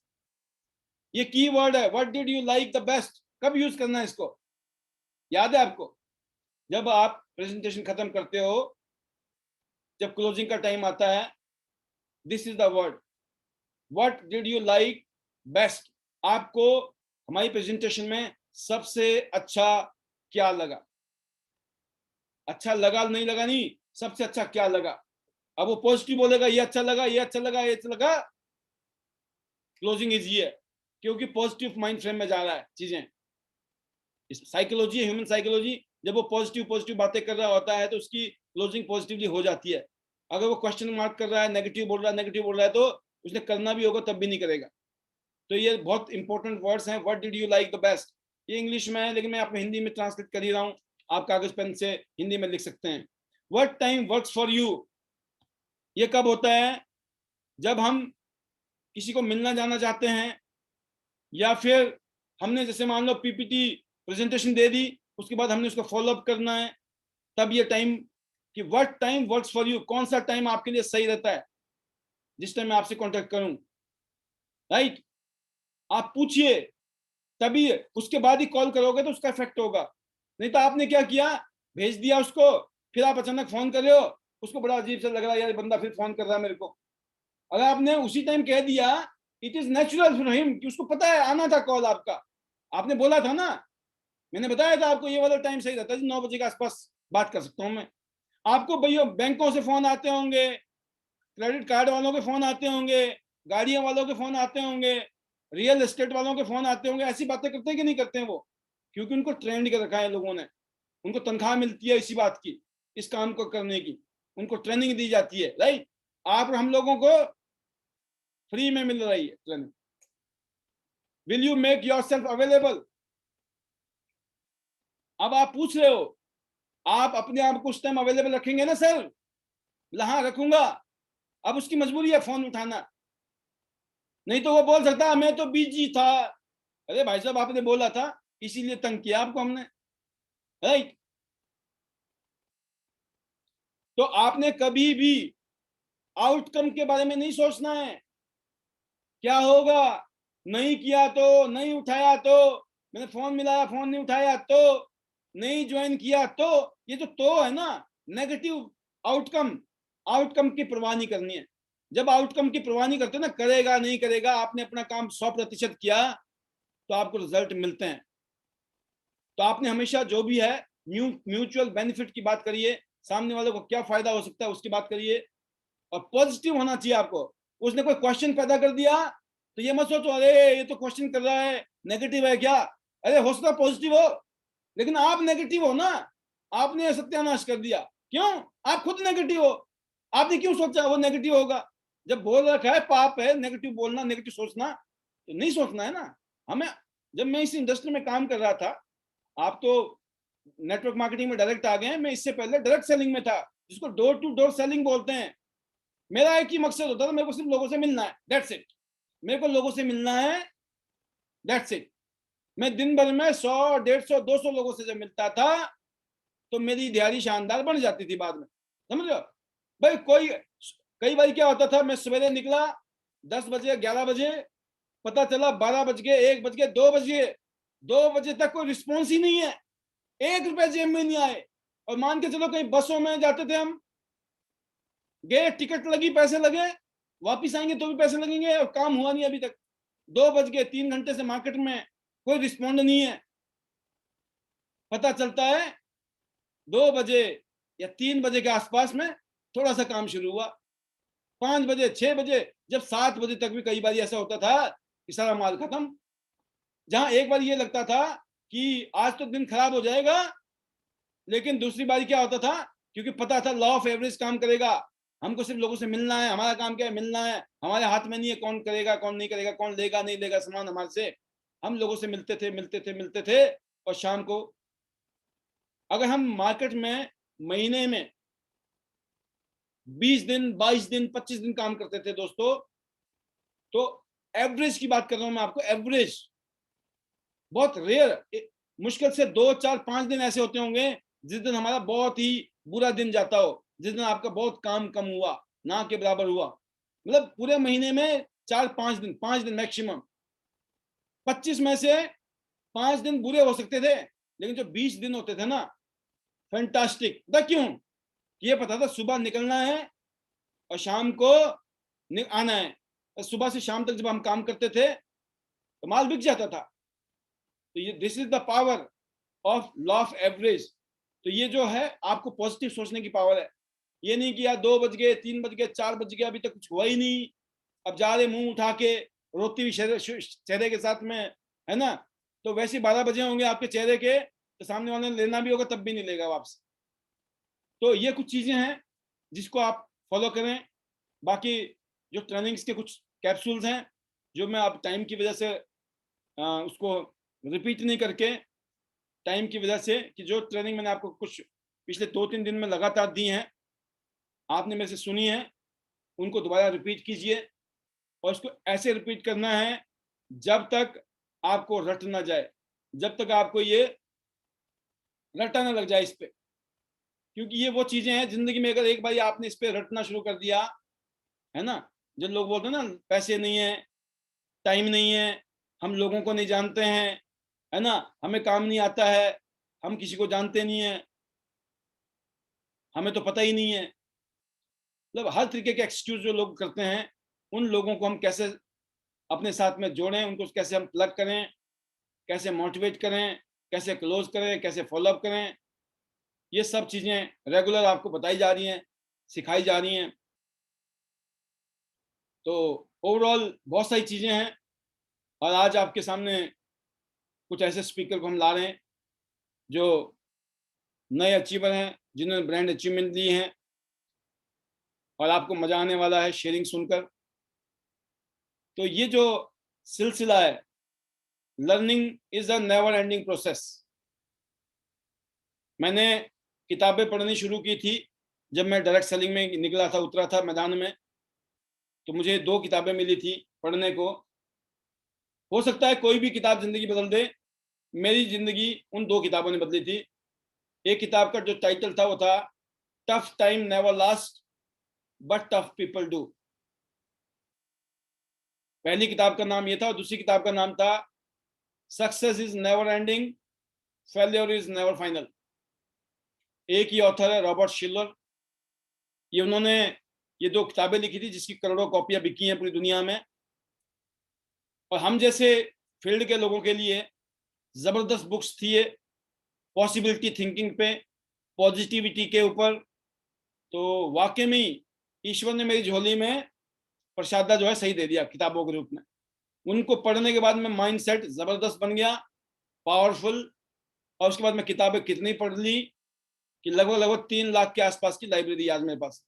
ये कीवर्ड है, what did you like the best, कब यूज करना है इसको, याद है आपको? जब आप प्रेजेंटेशन खत्म करते हो, जब क्लोजिंग का टाइम आता है, this is the word, what did you like best. आपको हमारी प्रेजेंटेशन में सबसे अच्छा क्या लगा? अच्छा लगा नहीं लगा नहीं, सबसे अच्छा क्या लगा। अब वो पॉजिटिव बोलेगा ये अच्छा लगा, ये अच्छा लगा, ये अच्छा लगा, क्लोजिंग इजी है, क्योंकि पॉजिटिव माइंड फ्रेम में जा रहा है चीजें। साइकोलॉजी है, ह्यूमन साइकोलॉजी, जब वो पॉजिटिव पॉजिटिव बातें कर रहा होता है तो उसकी क्लोजिंग पॉजिटिवली हो जाती है। अगर वो क्वेश्चन मार्क कर रहा है, नेगेटिव बोल रहा है तो उसने करना भी होगा तब भी नहीं करेगा। तो ये बहुत इंपॉर्टेंट वर्ड्स हैं। What did you like the best, ये इंग्लिश में है लेकिन मैं आपको हिंदी में ट्रांसलेट कर ही रहा हूँ, आप कागज पेन से हिंदी में लिख सकते हैं। What time works for you, ये कब होता है? जब हम किसी को मिलना जाना चाहते हैं, या फिर हमने जैसे मान लो पीपीटी प्रेजेंटेशन दे दी, उसके बाद हमने उसको फॉलो अप करना है, तब ये टाइम कि what time works for you, कौन सा टाइम आपके लिए सही रहता है जिस टाइम मैं आपसे कांटेक्ट करूं, राइट? आप पूछिए, तभी उसके बाद ही कॉल करोगे तो उसका इफेक्ट होगा। नहीं तो आपने क्या किया, भेज दिया उसको, फिर आप अचानक फोन कर रहे हो, उसको बड़ा अजीब सा लग रहा है, यार बंदा फिर फोन कर रहा है मेरे को। अगर आपने उसी टाइम कह दिया, it is natural for him कि उसको पता है आना था कॉल आपका, आपने बोला था ना, मैंने बताया था आपको ये वाला टाइम सही रहता है, 9 बजे के आसपास बात कर सकता हूँ मैं। आपको भैया बैंकों से फोन आते होंगे, क्रेडिट कार्ड वालों के फोन आते होंगे, गाड़ियों वालों के फोन आते होंगे, रियल एस्टेट वालों के फोन आते होंगे, ऐसी बातें करते हैं कि नहीं करते हैं वो? क्योंकि उनको ट्रेंड कर रखा है लोगों ने, उनको तनख्वाह मिलती है इसी बात की, इस काम को करने की, उनको ट्रेनिंग दी जाती है, राइट? आप और हम लोगों को फ्री में मिल रही है training. Will you make your self available? अब आप पूछ रहे हो, आप अपने आप को उस टाइम अवेलेबल रखेंगे ना सर? हाँ रखूंगा। अब उसकी मजबूरी है फोन उठाना, नहीं तो वो बोल सकता मैं तो बिजी था। अरे भाई साहब आपने बोला था, इसीलिए तंग किया आपको हमने, राइट? तो आपने कभी भी आउटकम के बारे में नहीं सोचना है, क्या होगा, नहीं किया तो, नहीं उठाया तो, मैंने फोन मिलाया फोन नहीं उठाया तो, नहीं ज्वाइन किया तो, ये तो है ना नेगेटिव आउटकम। आउटकम की परवाह नहीं करनी है। जब आउटकम की परवाह नहीं करते ना, करेगा नहीं करेगा, आपने अपना काम 100% किया तो आपको रिजल्ट मिलते हैं। तो आपने हमेशा जो भी है म्यूचुअल बेनिफिट की बात करिए, सामने वाले को क्या फायदा हो सकता है उसकी बात करिए, और पॉजिटिव होना चाहिए आपको। उसने कोई क्वेश्चन पैदा कर दिया तो ये मत सोचो अरे ये तो क्वेश्चन कर रहा है नेगेटिव है क्या, अरे हो सकता पॉजिटिव हो, लेकिन आप नेगेटिव हो ना, आपने सत्यानाश कर दिया। क्यों? आप खुद नेगेटिव हो, आपने क्यों सोचा वो नेगेटिव होगा? जब बोल रखा है पाप है नेगेटिव बोलना, नेगेटिव सोचना, तो नहीं सोचना है ना हमें। जब मैं इस इंडस्ट्री में काम कर रहा था, आप तो नेटवर्क मार्केटिंग में डायरेक्ट आ गए हैं, मैं इससे पहले डायरेक्ट सेलिंग में था, जिसको डोर टू डोर सेलिंग बोलते हैं। मेरा एक ही मकसद होता था, मेरे को सिर्फ लोगों से मिलना है, दैट्स इट। मेरे को लोगों से मिलना है, दैट्स इट। मैं दिन भर में 100 150 200 लोगों से जब मिलता था तो मेरी दिहाड़ी शानदार बन जाती थी बाद में, समझ लो भाई। कई बार क्या होता था, मैं सवेरे निकला 10 बजे 11 बजे, पता चला 12 बज गए 1 बज गए 2 बजे तक कोई रिस्पॉन्स ही नहीं है, 1 रुपए जेब में नहीं आए। और मान के चलो कहीं बसों में जाते थे हम, गए टिकट लगी पैसे लगे, वापिस आएंगे तो भी पैसे लगेंगे, और काम हुआ नहीं अभी तक। 2 बज गए, 3 घंटे से मार्केट में कोई रिस्पॉन्ड नहीं है। पता चलता है 2 बजे या 3 बजे के आसपास में थोड़ा सा काम शुरू हुआ, 5 बजे 6 बजे, जब 7 बजे तक भी कई बार ऐसा होता था कि सारा माल खत्म। जहां एक बार ये लगता था कि आज तो दिन खराब हो जाएगा, लेकिन दूसरी बारी क्या होता था, क्योंकि पता था लॉ ऑफ एवरेज काम करेगा, हमको सिर्फ लोगों से मिलना है, हमारा काम क्या है, मिलना है, हमारे हाथ में नहीं है कौन करेगा कौन नहीं करेगा, कौन लेगा नहीं लेगा सामान हमारे से। हम लोगों से मिलते थे। और शाम को अगर हम मार्केट में महीने में 20 दिन 22 दिन 25 दिन काम करते थे दोस्तों, तो एवरेज की बात कर रहा हूं मैं आपको, एवरेज बहुत रेयर, मुश्किल से 2 4 5 दिन ऐसे होते होंगे जिस दिन हमारा बहुत ही बुरा दिन जाता हो, जिस दिन आपका बहुत काम कम हुआ, ना के बराबर हुआ। मतलब पूरे महीने में 4 5 दिन, 5 दिन मैक्सिमम, 25 में से 5 दिन बुरे हो सकते थे, लेकिन जो 20 दिन होते थे ना, फैंटास्टिक। पता क्यों? ये पता था सुबह निकलना है और शाम को आना है, और सुबह से शाम तक जब हम काम करते थे तो माल बिक जाता था। तो ये this is the power of law of average. तो ये जो है आपको पॉजिटिव सोचने की पावर है। ये नहीं कि यार 2 बज गए 3 बज गए 4 बज गए अभी तक कुछ हुआ ही नहीं, अब जा रहे मुंह उठा के, रोती हुई चेहरे के साथ में, है ना? तो वैसे 12 बजे होंगे आपके चेहरे के, तो सामने वाले ने लेना भी होगा तब भी नहीं लेगा वापस। तो ये कुछ चीजें हैं जिसको आप फॉलो करें। बाकी जो ट्रेनिंग्स के कुछ कैप्सूल्स हैं जो मैं अब टाइम की वजह से उसको रिपीट नहीं करके, टाइम की वजह से, कि जो ट्रेनिंग मैंने आपको कुछ पिछले 2-3 दिन में लगातार दी हैं, आपने मेरे से सुनी है, उनको दोबारा रिपीट कीजिए। और इसको ऐसे रिपीट करना है जब तक आपको रट ना जाए, जब तक आपको ये रटा ना लग जाए इस पे। क्योंकि ये वो चीजें हैं जिंदगी में, अगर एक बार आपने इस पे रटना शुरू कर दिया है ना, जो लोग बोलते हैं ना, पैसे नहीं है, टाइम नहीं है, हम लोगों को नहीं जानते हैं, है ना, हमें काम नहीं आता है, हम किसी को जानते नहीं है, हमें तो पता ही नहीं है, मतलब हर तरीके के एक्सक्यूज जो लोग करते हैं, उन लोगों को हम कैसे अपने साथ में जोड़ें, उनको कैसे हम प्लग करें, कैसे मोटिवेट करें, कैसे क्लोज करें, कैसे फॉलोअप करें, ये सब चीजें रेगुलर आपको बताई जा रही हैं, सिखाई जा रही हैं। तो ओवरऑल बहुत सारी चीजें हैं, और आज आपके सामने कुछ ऐसे स्पीकर को हम ला रहे हैं जो नए अचीवर हैं, जिन्होंने ब्रांड अचीवमेंट ली हैं, और आपको मजा आने वाला है शेयरिंग सुनकर। तो ये जो सिलसिला है, learning is a never ending process. मैंने किताबें पढ़नी शुरू की थी जब मैं डायरेक्ट सेलिंग में निकला था, उतरा था मैदान में, तो मुझे 2 किताबें मिली थी पढ़ने को। हो सकता है कोई भी किताब जिंदगी बदल दे, मेरी जिंदगी उन 2 किताबों ने बदली थी। एक किताब का जो टाइटल था वो था tough time never last but tough people do. पहली किताब का नाम ये था, और दूसरी किताब का नाम था success is never ending, failure is never final. एक ही ऑथर है, रॉबर्ट शिलर। ये उन्होंने ये 2 किताबें लिखी थी जिसकी करोड़ों कॉपियां बिकी हैं पूरी दुनिया में। और हम जैसे फील्ड के लोगों के लिए जबरदस्त बुक्स थी ये, पॉसिबिलिटी थिंकिंग पे, पॉजिटिविटी के ऊपर। तो वाकई में ईश्वर ने मेरी झोली में प्रसादा जो है सही दे दिया किताबों के रूप में। उनको पढ़ने के बाद में माइंड सेट जबरदस्त बन गया, पावरफुल। और उसके बाद मैं किताबें कितनी पढ़ ली कि लगभग लगभग 3 लाख के आसपास की लाइब्रेरी आज मेरे पास,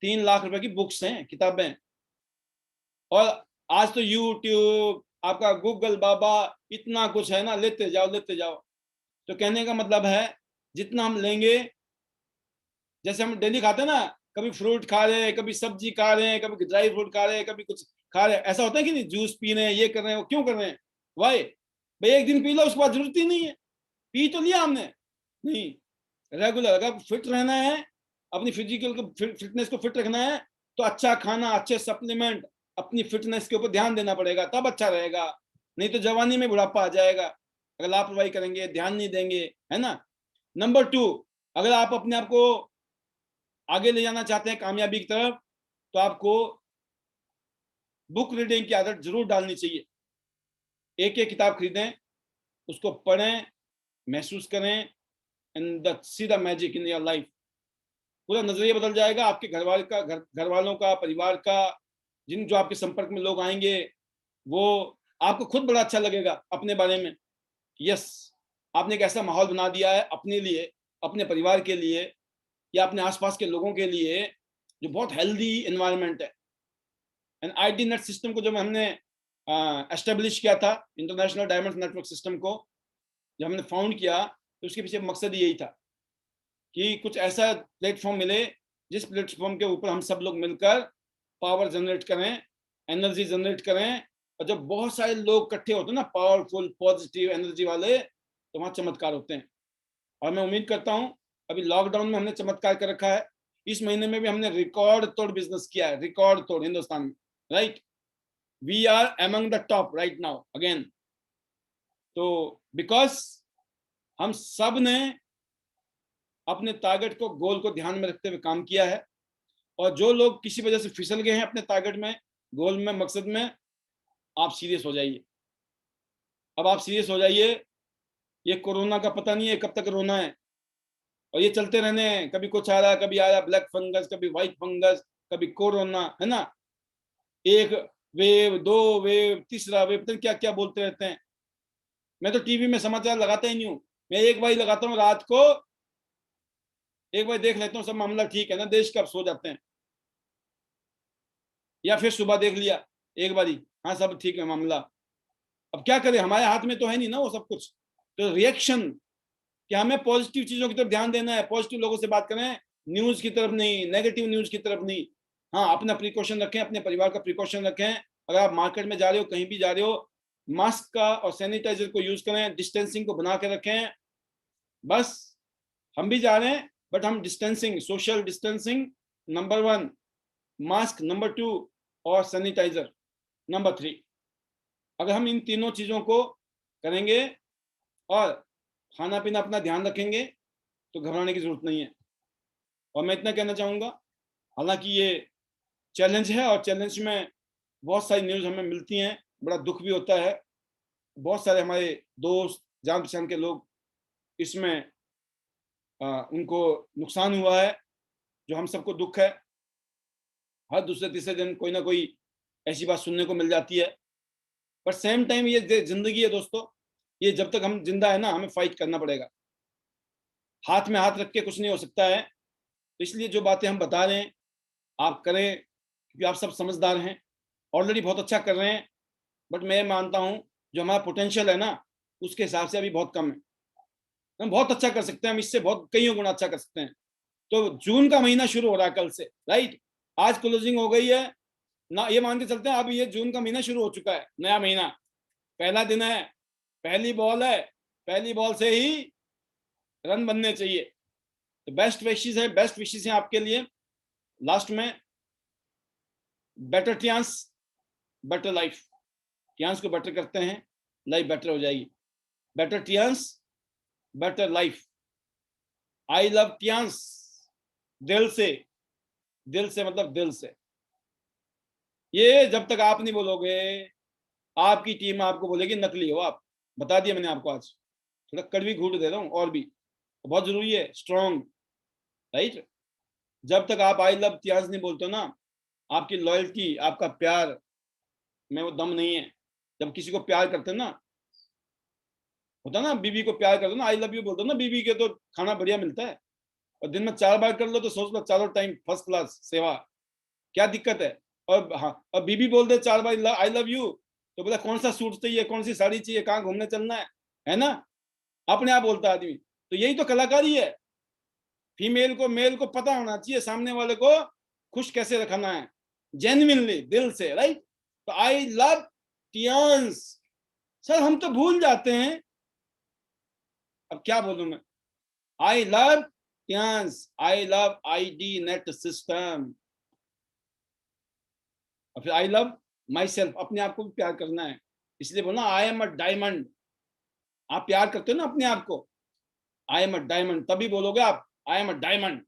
3 लाख रुपए की बुक्स हैं, किताबें। और आज तो यूट्यूब, आपका गूगल बाबा, इतना कुछ है ना, लेते जाओ लेते जाओ। तो कहने का मतलब है जितना हम लेंगे, जैसे हम डेली खाते हैं ना, कभी फ्रूट खा रहे हैं, कभी सब्जी खा रहे हैं, कभी ड्राई फ्रूट खा रहे हैं, कभी कुछ खा रहे हैं, ऐसा होता है कि नहीं, जूस पी रहे हैं, ये कर रहे हैं, वो क्यों कर रहे हैं, वाई भाई, एक दिन पी लो उसके बाद जरूरत ही नहीं है, पी तो लिया हमने, नहीं, रेगुलर अगर फिट रहना है, अपनी फिजिकल को फिटनेस को फिट रखना है, तो अच्छा खाना, अच्छे सप्लीमेंट, अपनी फिटनेस के ऊपर ध्यान देना पड़ेगा, तब अच्छा रहेगा। नहीं तो जवानी में बुढ़ापा आ जाएगा अगर लापरवाही करेंगे, ध्यान नहीं देंगे, है ना। नंबर 2, अगर आप अपने आप को आगे ले जाना चाहते हैं कामयाबी की तरफ, तो आपको बुक रीडिंग की आदत जरूर डालनी चाहिए। एक एक किताब खरीदें, उसको पढ़ें, महसूस करें, and see the magic in your life. पूरा नजरिया बदल जाएगा आपके घर वालों का, परिवार का, जिन जो आपके संपर्क में लोग आएंगे, वो आपको खुद बड़ा अच्छा लगेगा अपने बारे में। यस, आपने एक ऐसा माहौल बना दिया है अपने लिए, अपने परिवार के लिए, या अपने आसपास के लोगों के लिए, जो बहुत हेल्दी एनवायरनमेंट है। एंड आईडी नेट सिस्टम को जब हमने एस्टेब्लिश किया था, इंटरनेशनल डायमंड नेटवर्क सिस्टम को जब हमने फाउंड किया, तो उसके पीछे मकसद यही था कि कुछ ऐसा प्लेटफॉर्म मिले जिस प्लेटफॉर्म के ऊपर हम सब लोग मिलकर पावर जनरेट करें, एनर्जी जनरेट करें। और जब बहुत सारे लोग इकट्ठे होते हैं ना, पावरफुल पॉजिटिव एनर्जी वाले, तो वहाँ चमत्कार होते हैं। और मैं उम्मीद करता हूँ अभी लॉकडाउन में हमने चमत्कार कर रखा है, इस महीने में भी हमने रिकॉर्ड तोड़ बिजनेस किया है, रिकॉर्ड तोड़ हिंदुस्तान में, right. We are among the top right now again. तो बिकॉज हम सब ने अपने टारगेट को, गोल को ध्यान में रखते हुए काम किया है। और जो लोग किसी वजह से फिसल गए हैं अपने टारगेट में, गोल में, मकसद में, आप सीरियस हो जाइए। अब आप सीरियस हो जाइए, ये कोरोना का पता नहीं है कब तक रोना है, और ये चलते रहने हैं, कभी कुछ आ रहा, कभी आ रहा ब्लैक फंगस, कभी व्हाइट फंगस, कभी कोरोना, है ना, एक वेव, 2 वेव, तीसरा वेव, पता नहीं क्या क्या बोलते रहते हैं। मैं तो टीवी में समाचार लगाता ही नहीं हूँ, मैं एक बार ही लगाता हूँ रात को, एक बार देख लेता हूँ सब मामला ठीक है ना, देश का, सो जाते हैं। या फिर सुबह देख लिया एक बारी, हाँ सब ठीक है मामला। अब क्या करें, हमारे हाथ में तो है नहीं ना वो सब कुछ। तो रिएक्शन, कि हमें पॉजिटिव चीजों की तरफ ध्यान देना है, पॉजिटिव लोगों से बात करें, न्यूज की तरफ नहीं, नेगेटिव न्यूज की तरफ नहीं। हाँ, अपना प्रिकॉशन रखें, अपने परिवार का प्रिकॉशन रखें। अगर आप मार्केट में जा रहे हो, कहीं भी जा रहे हो, मास्क का और सैनिटाइजर को यूज करें, डिस्टेंसिंग को बना के रखें। बस हम भी जा रहे हैं, बट हम distancing, social distancing number 1, mask number 2 और सैनिटाइजर नंबर 3। अगर हम इन तीनों चीजों को करेंगे और खाना पीना अपना ध्यान रखेंगे तो घबराने की जरूरत नहीं है। और मैं इतना कहना चाहूंगा, हालांकि ये चैलेंज है और चैलेंज में बहुत सारी न्यूज हमें मिलती हैं, बड़ा दुख भी होता है। बहुत सारे हमारे दोस्त, जान पहचान के लोग इसमें उनको नुकसान हुआ है, जो हम सबको दुख है। हर दूसरे तीसरे दिन कोई ना कोई ऐसी बात सुनने को मिल जाती है। पर सेम टाइम ये जिंदगी है दोस्तों, ये जब तक हम जिंदा है ना, हमें फाइट करना पड़ेगा। हाथ में हाथ रख के कुछ नहीं हो सकता है। तो इसलिए जो बातें हम बता रहे हैं आप करें, क्योंकि आप सब समझदार हैं, ऑलरेडी बहुत अच्छा कर रहे हैं। बट मैं मानता हूं जो हमारा पोटेंशियल है ना, उसके हिसाब से अभी बहुत कम है। हम बहुत अच्छा कर सकते हैं, हम इससे बहुत कईयों गुना अच्छा कर सकते हैं। तो जून का महीना शुरू हो रहा है कल से, राइट। आज क्लोजिंग हो गई है ना, ये मान के चलते हैं अब ये जून का महीना शुरू हो चुका है, नया महीना, पहला दिन है, पहली बॉल है, पहली बॉल से ही रन बनने चाहिए। तो बेस्ट विशेस है, बेस्ट विशेस हैं आपके लिए। लास्ट में better Tiens, better life. Tiens को बेटर करते हैं, लाइफ बेटर हो जाएगी। Better Tiens, better life. I love Tiens, दिल से, दिल से मतलब दिल से। ये जब तक आप नहीं बोलोगे, आपकी टीम आपको बोलेगी नकली हो आप। बता दिया मैंने आपको आज, थोड़ा कड़वी घूट दे रहा हूँ और भी, तो बहुत जरूरी है स्ट्रॉन्ग, राइट। जब तक आप आई लव टियांस नहीं बोलते ना, आपकी लॉयल्टी, आपका प्यार में वो दम नहीं है। जब किसी को प्यार करते ना, होता ना, बीवी को प्यार कर दो ना, आई लव यू बोल दो ना बीवी के, तो खाना बढ़िया मिलता है। और दिन में 4 बार कर लो तो सोच लो, चारों टाइम फर्स्ट क्लास सेवा, क्या दिक्कत है। और हाँ, और बीबी बोल दे 4 बार आई लव यू, तो बोला कौन सा सूट चाहिए, कौन सी साड़ी चाहिए, कहाँ घूमने चलना है ना, अपने आप बोलता आदमी। तो यही तो कलाकारी है। फीमेल को, मेल को पता होना चाहिए सामने वाले को खुश कैसे रखना है, जेन्युइनली, दिल से, राइट। तो आई लव टियांस। सर हम तो भूल जाते हैं, अब क्या बोलूं मैं। I love Tiens, I love ID net system. और फिर आई लव माई सेल्फ, अपने आप को भी प्यार करना है। इसलिए बोलना आई एम अ डायमंड। आप प्यार करते हो ना अपने आप को, आई एम अ डायमंड, तभी बोलोगे आप आई एम अ डायमंड।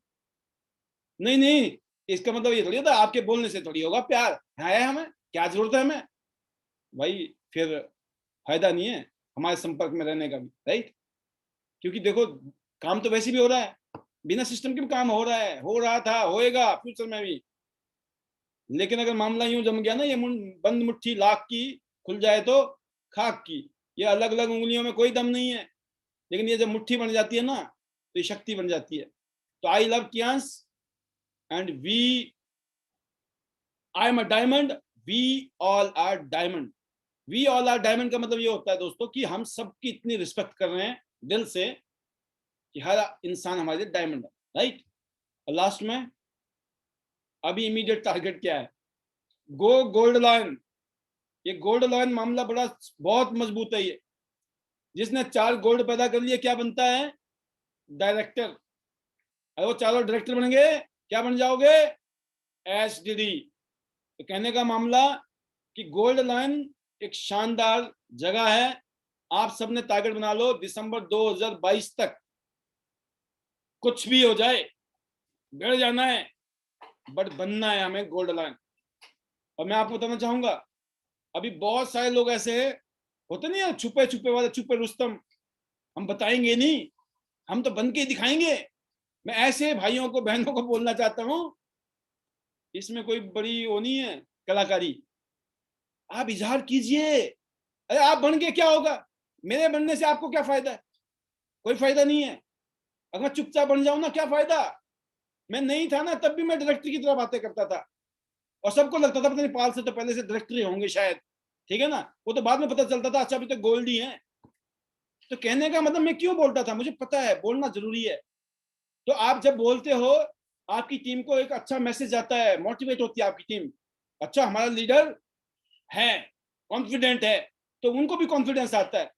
नहीं नहीं, इसका मतलब ये थोड़ी होता है आपके बोलने से थोड़ी होगा प्यार है हमें, क्या जरूरत है हमें भाई। फिर फायदा नहीं है हमारे संपर्क में रहने का भी, राइट। क्योंकि देखो काम तो वैसे भी हो रहा है, बिना सिस्टम के भी काम हो रहा है, हो रहा था, होएगा फ्यूचर में भी। लेकिन अगर मामला यूं जम गया ना, ये बंद मुट्ठी लाख की खुल जाए तो खाक की। ये अलग अलग उंगलियों में कोई दम नहीं है, लेकिन ये जब मुट्ठी बन जाती है ना, तो ये शक्ति बन जाती है। तो I love Tiens and we, I am a diamond, we all are diamond. We all are diamond का मतलब ये होता है दोस्तों कि हम सबकी इतनी रिस्पेक्ट कर रहे हैं दिल से कि हर इंसान हमारे लिए डायमंड है, राइट। और लास्ट में अभी इमीडिएट टारगेट क्या है, गो गोल्ड लाइन। ये गोल्ड लाइन मामला बड़ा बहुत मजबूत है। ये जिसने 4 गोल्ड पैदा कर लिए क्या बनता है, डायरेक्टर। अरे वो चारों डायरेक्टर बनेंगे, क्या बन जाओगे, एसडीडी। तो कहने का मामला कि गोल्ड लाइन एक शानदार जगह है। आप सबने टारगेट बना लो दिसंबर 2022 तक, कुछ भी हो जाए बढ़ जाना है, बट बनना है हमें गोल्ड लाइन। और मैं आपको बताना चाहूंगा, अभी बहुत सारे लोग ऐसे होते नहीं है, छुपे छुपे वाले, छुपे रुस्तम, हम बताएंगे नहीं, हम तो बन के दिखाएंगे। मैं ऐसे भाइयों को, बहनों को बोलना चाहता हूं, इसमें कोई बड़ी वो नहीं है कलाकारी। आप इजहार कीजिए। अरे आप बन के क्या होगा, मेरे बनने से आपको क्या फायदा है, कोई फायदा नहीं है। अगर मैं चुपचाप बन जाऊं ना, क्या फायदा। मैं नहीं था ना तब भी मैं डायरेक्टर की तरह बातें करता था, और सबको लगता था पता नहीं पाल से तो पहले से डायरेक्टर ही होंगे शायद, ठीक है ना, वो तो बाद में पता चलता था अच्छा अभी तो गोल्ड ही है। तो कहने का मतलब मैं क्यों बोलता था, मुझे पता है बोलना जरूरी है। तो आप जब बोलते हो आपकी टीम को एक अच्छा मैसेज आता है, मोटिवेट होती है आपकी टीम, अच्छा हमारा लीडर है, कॉन्फिडेंट है, तो उनको भी कॉन्फिडेंस आता है।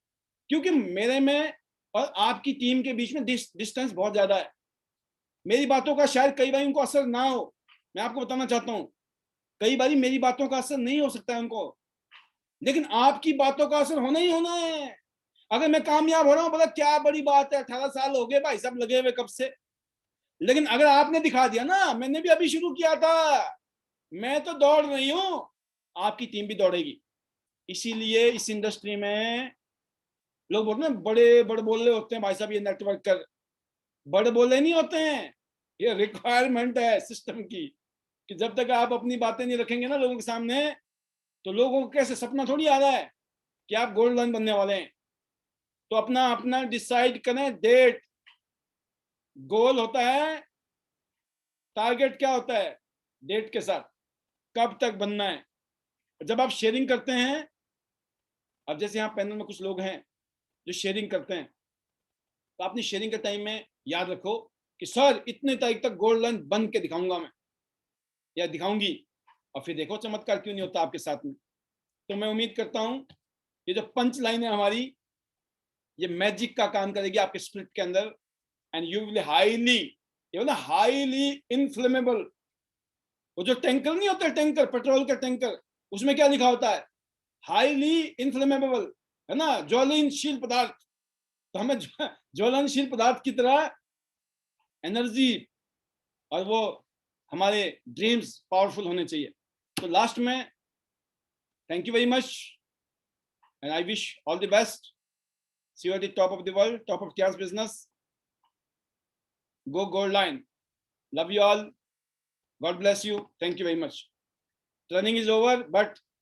क्योंकि मेरे में और आपकी टीम के बीच में डिस्टेंस बहुत ज्यादा है। मेरी बातों का शायद कई बार उनको असर ना हो, मैं आपको बताना चाहता हूं, कई बार मेरी बातों का असर नहीं हो सकता है उनको, लेकिन आपकी बातों का असर होना ही होना है। अगर मैं कामयाब हो रहा हूं, बोला क्या बड़ी बात है, 18 साल हो गए भाई साहब लगे हुए कब से। लेकिन अगर आपने दिखा दिया ना, मैंने भी अभी शुरू किया था, मैं तो दौड़ रही हूं, आपकी टीम भी दौड़ेगी। इसीलिए इस इंडस्ट्री में लोग बोलते हैं बड़े बड़े बोले होते हैं भाई साहब, ये नेटवर्क कर, बड़े बोले नहीं होते हैं, ये रिक्वायरमेंट है सिस्टम की, कि जब तक आप अपनी बातें नहीं रखेंगे ना लोगों के सामने, तो लोगों को कैसे सपना थोड़ी आ रहा है कि आप गोल्ड लाइन बनने वाले हैं। तो अपना अपना डिसाइड करें डेट, गोल होता है, टारगेट क्या होता है, डेट के साथ कब तक बनना है। जब आप शेयरिंग करते हैं, अब जैसे यहाँ पैनल में कुछ लोग हैं जो शेयरिंग करते हैं, तो अपनी शेयरिंग के टाइम में याद रखो कि सर इतने तारीख तक गोल्ड लाइन बन के दिखाऊंगा मैं या दिखाऊंगी, और फिर देखो चमत्कार क्यों नहीं होता आपके साथ में। तो मैं उम्मीद करता हूं ये जो पंच लाइन है हमारी, ये मैजिक का काम करेगी आपके स्प्रिट के अंदर, एंड यू विल हाईली, ये ना हाईली इनफ्लेमेबल। वो जो टैंकर नहीं होते, टैंकर पेट्रोल का टैंकर, उसमें क्या लिखा होता है, हाईली इनफ्लेमेबल, है ना, ज्वलनशील पदार्थ। तो हमें ज्वलनशील पदार्थ की तरह एनर्जी और वो हमारे ड्रीम्स पावरफुल होने चाहिए। तो लास्ट में thank you very much and I wish all the best, see you at the top of the world, top of cash business, go gold line, love you all, god bless you, thank you very much. Training is over, but